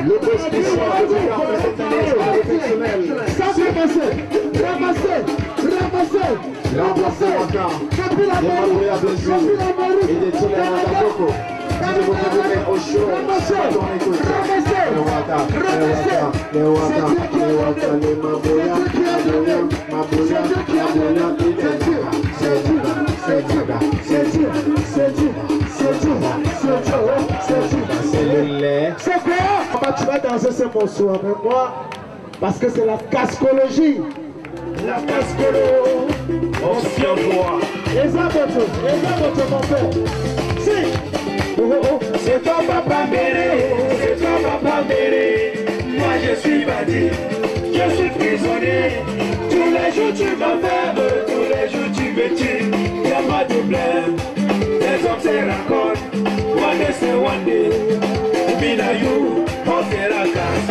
[SPEAKER 8] le boss qui soit ça fait passer, ramasser. L'embrasser encore. Depuis la mairie, et des tournées à la coco. Si vous voulez au show, c'est quoi? Tu vas danser ce morceau avec moi parce que c'est la cascologie. La cascolo. On se tient droit. Les amotos, mon père. Si. C'est toi papa Béré, c'est toi papa Béré. Moi je suis bandit, je suis prisonnier. Tous les jours tu m'enfermes, tous les jours tu me tues. Y'a pas de problème, les hommes se racontent. One day c'est one day, Mina you, on sera casse.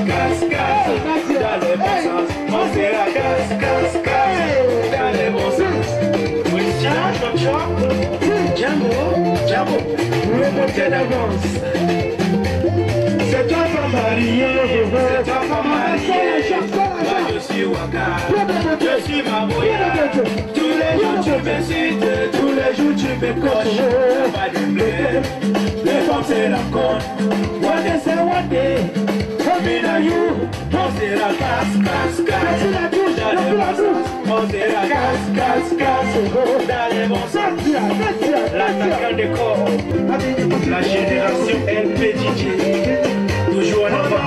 [SPEAKER 8] Dans les bons sens, on sera casse. Dans les bons sens. Jambo, remontez d'avance. C'est toi pas marié, moi je suis Waka, je suis Mamoya. Tous les jours tu me cites, tous les jours tu me coches. Pas de blé, les femmes se rencontrent. One day c'est one day, Mina you, on sera casse. Dans les bons sens, on sera casse. Dans les bons sens, l'attaquant de corps, la génération LPDJ, toujours en avant.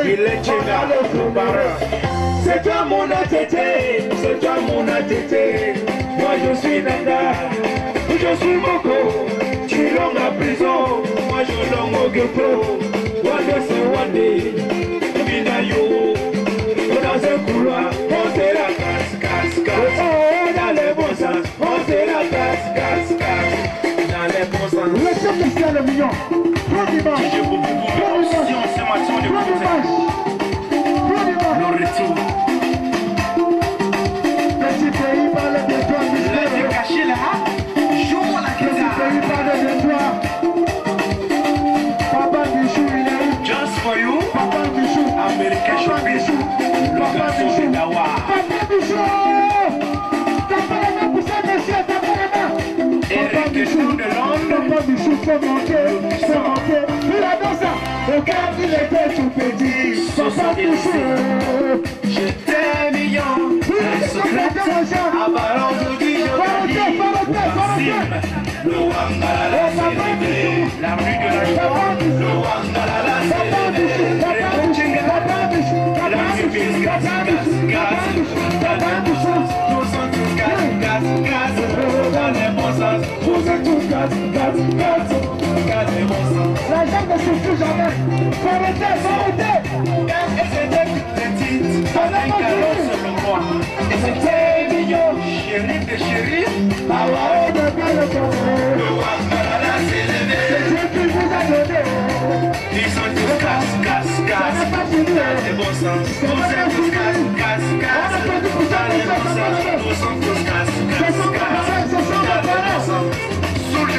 [SPEAKER 8] Il est Tchéga, c'est toi mon ATT, moi je suis Nanda, je suis Moko, tu longs à prison, moi je longs au ghetto. One day c'est one day, Mina yo, dans un couloir, on sera casse. Dans les bons sens, on sera casse. Dans les bons sens. Laissez Christian le million. Prends l'image. Le retour.
[SPEAKER 12] Il adore ça. Regarde, il était tout petit. Papa Bichou.
[SPEAKER 3] J'étais mignon. Un secret. À ballon de Guy. Le Wangala s'est révélé. La rue de la joie. Le Wangala s'est révélé. La musique gaz, gaz, gaz. Nous sommes tous gaz, gaz, gaz. Dans les bons sens. Vous êtes tous gaz, gaz, gaz. Gaz et bon sens.
[SPEAKER 12] La jambe ne suffit jamais. Faut arrêter, faut arrêter.
[SPEAKER 3] Et c'était toute petite. Avec un calot sur le bois. Et c'était mignon. Chérie de chérie.
[SPEAKER 12] Ah ouais, de bien le comprendre.
[SPEAKER 3] Le Wangala s'est levé.
[SPEAKER 12] C'est Dieu qui vous a donné.
[SPEAKER 3] Ils sont tous gaz, gaz, gaz. Dans les bons sens. Vous êtes tous gaz, gaz, gaz. Dans les bons sens. Nous sommes tous gaz, gaz, gaz. Dans les bons sens. Sous le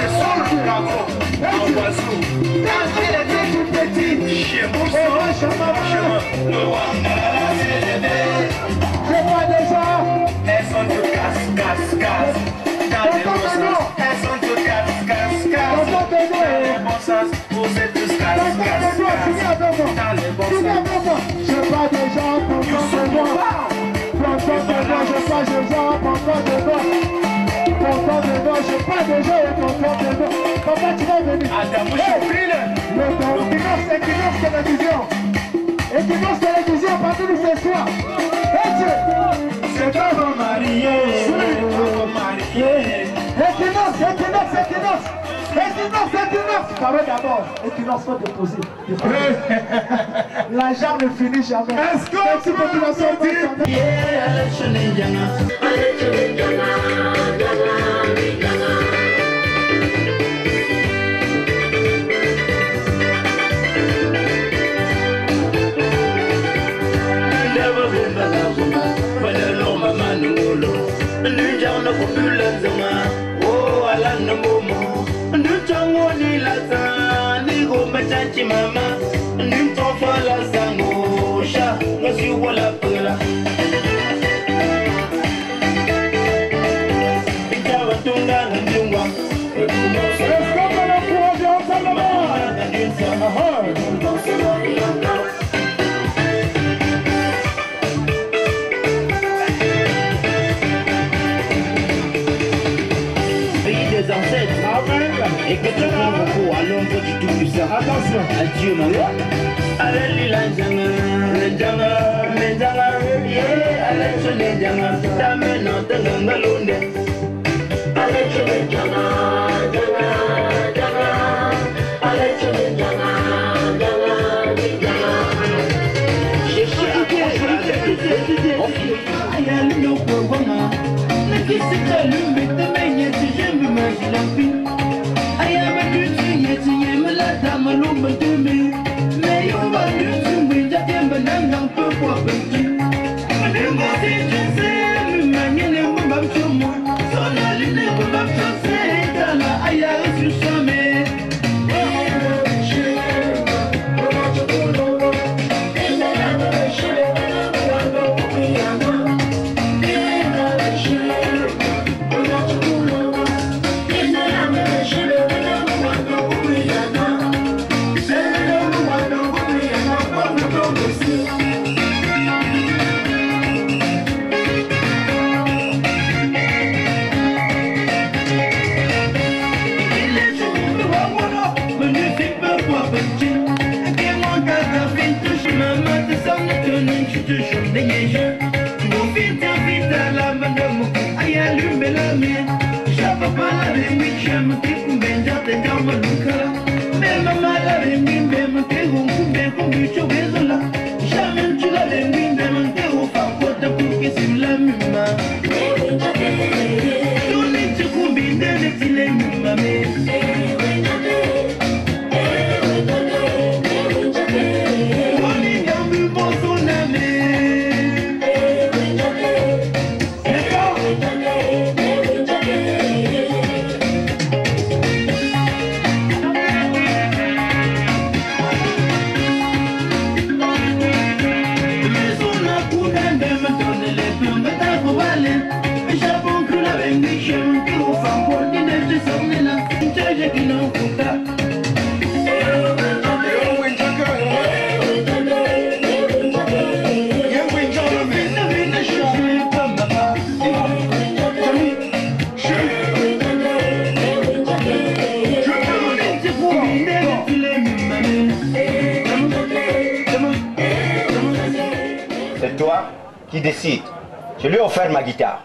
[SPEAKER 3] dragon. En oiseau. Quand il était tout petit. Chez Mousson. Chemin. Le Wangala s'est levé.
[SPEAKER 12] Je vois déjà.
[SPEAKER 3] Elles sont toutes gaz, gaz, gaz. Dans les bons sens. Elles sont toutes gaz, gaz, gaz. Dans les bons sens. Vous êtes tous gaz, gaz, gaz. Dans les bons sens.
[SPEAKER 12] Je vois déjà content de moi. Content de moi, je vois déjà content de moi. Content de moi, je vois déjà content de moi. Papa, tu vas venir. Equinox Télévision. Equinox Télévision, partout de ce soir.
[SPEAKER 3] C'est un homme marié.
[SPEAKER 12] Equinox. Parole d'abord. Equinox, faut déposer. La jambe ne finit jamais. Est-ce que merci population dit?
[SPEAKER 3] Mama, nous t'envoie la zango, chat, monsieur Walla Pela. Et que tu prends beaucoup à l'ombre du tout puissant. Attention. Adieu ma loi. Allez la janga, allez je les janga, ta mena tanga londe. Allez je les janga, allez je les janga. J'ai cherché à la no problema. Mais qui s'est allumé de manière que j'aime m'imaginer la vie.
[SPEAKER 2] toi qui décide. Je lui ai offert ma guitare.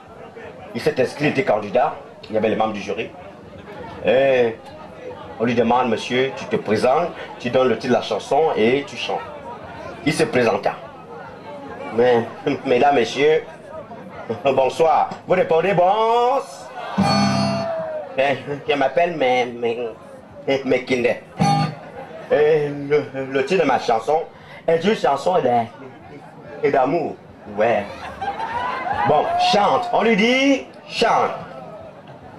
[SPEAKER 2] Il s'est inscrit, il était candidat. Il y avait les membres du jury. Et on lui demande, monsieur, tu te présentes, tu donnes le titre de la chanson et tu chantes. Il se présenta. Mais, mesdames, messieurs, bonsoir. Vous répondez bon. Je m'appelle Mekinde. Et le titre de ma chanson est une chanson d'amour. Ouais. Bon, chante. On lui dit, chante.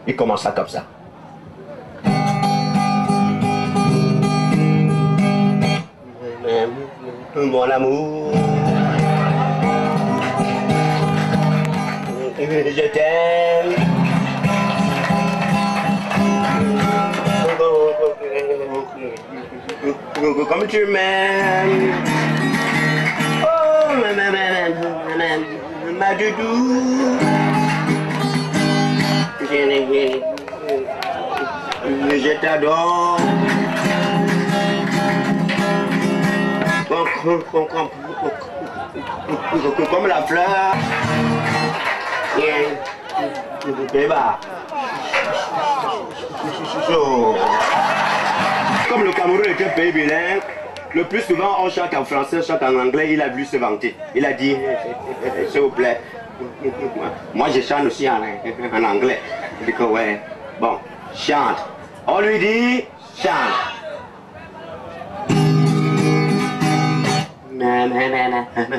[SPEAKER 2] Il commença comme ça. Mon amour, je t'aime. Comme tu m'aimes. Oh, ma doudou. Je t'adore. Comme la fleur. Comme le Cameroun est un pays bilingue, le plus souvent on chante en français, on chante en anglais, il a voulu se vanter. Il a dit, s'il vous plaît, moi je chante aussi en anglais. Il dit que ouais, bon, chante. On lui dit, chante.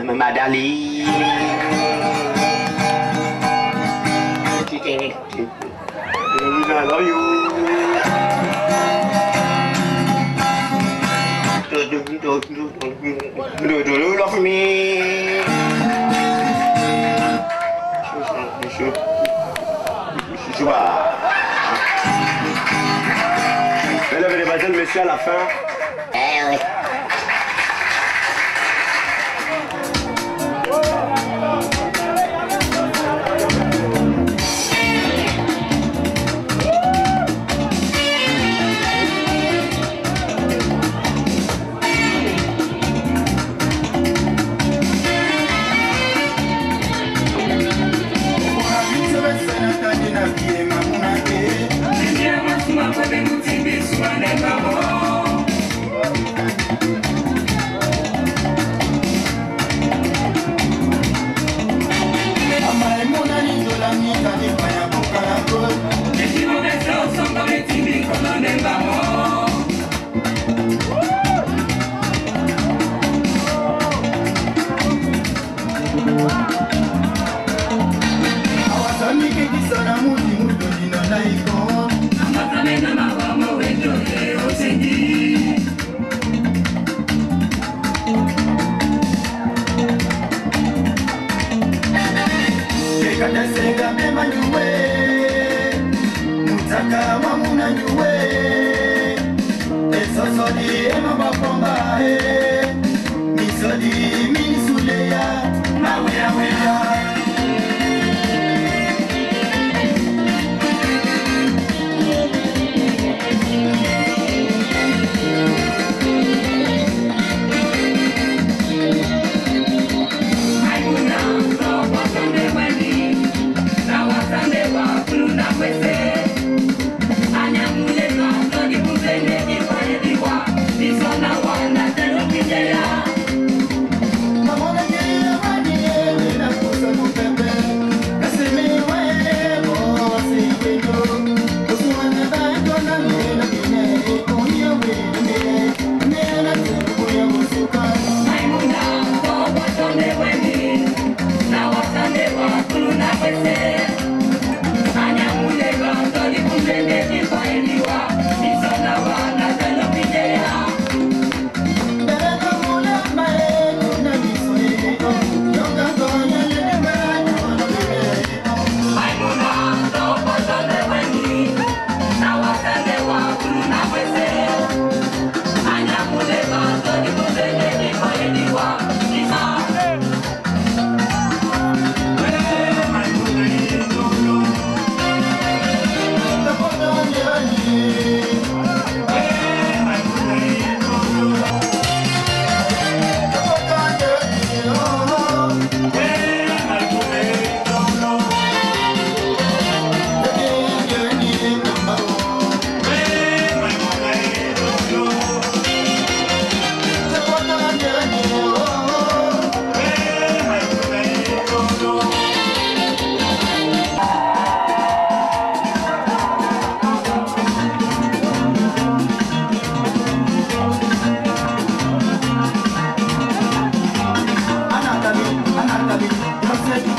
[SPEAKER 2] Madali. I love you. Do you love me? Mesdames et mesdemoiselles, messieurs, à la fin. Eh oui.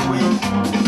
[SPEAKER 3] oui.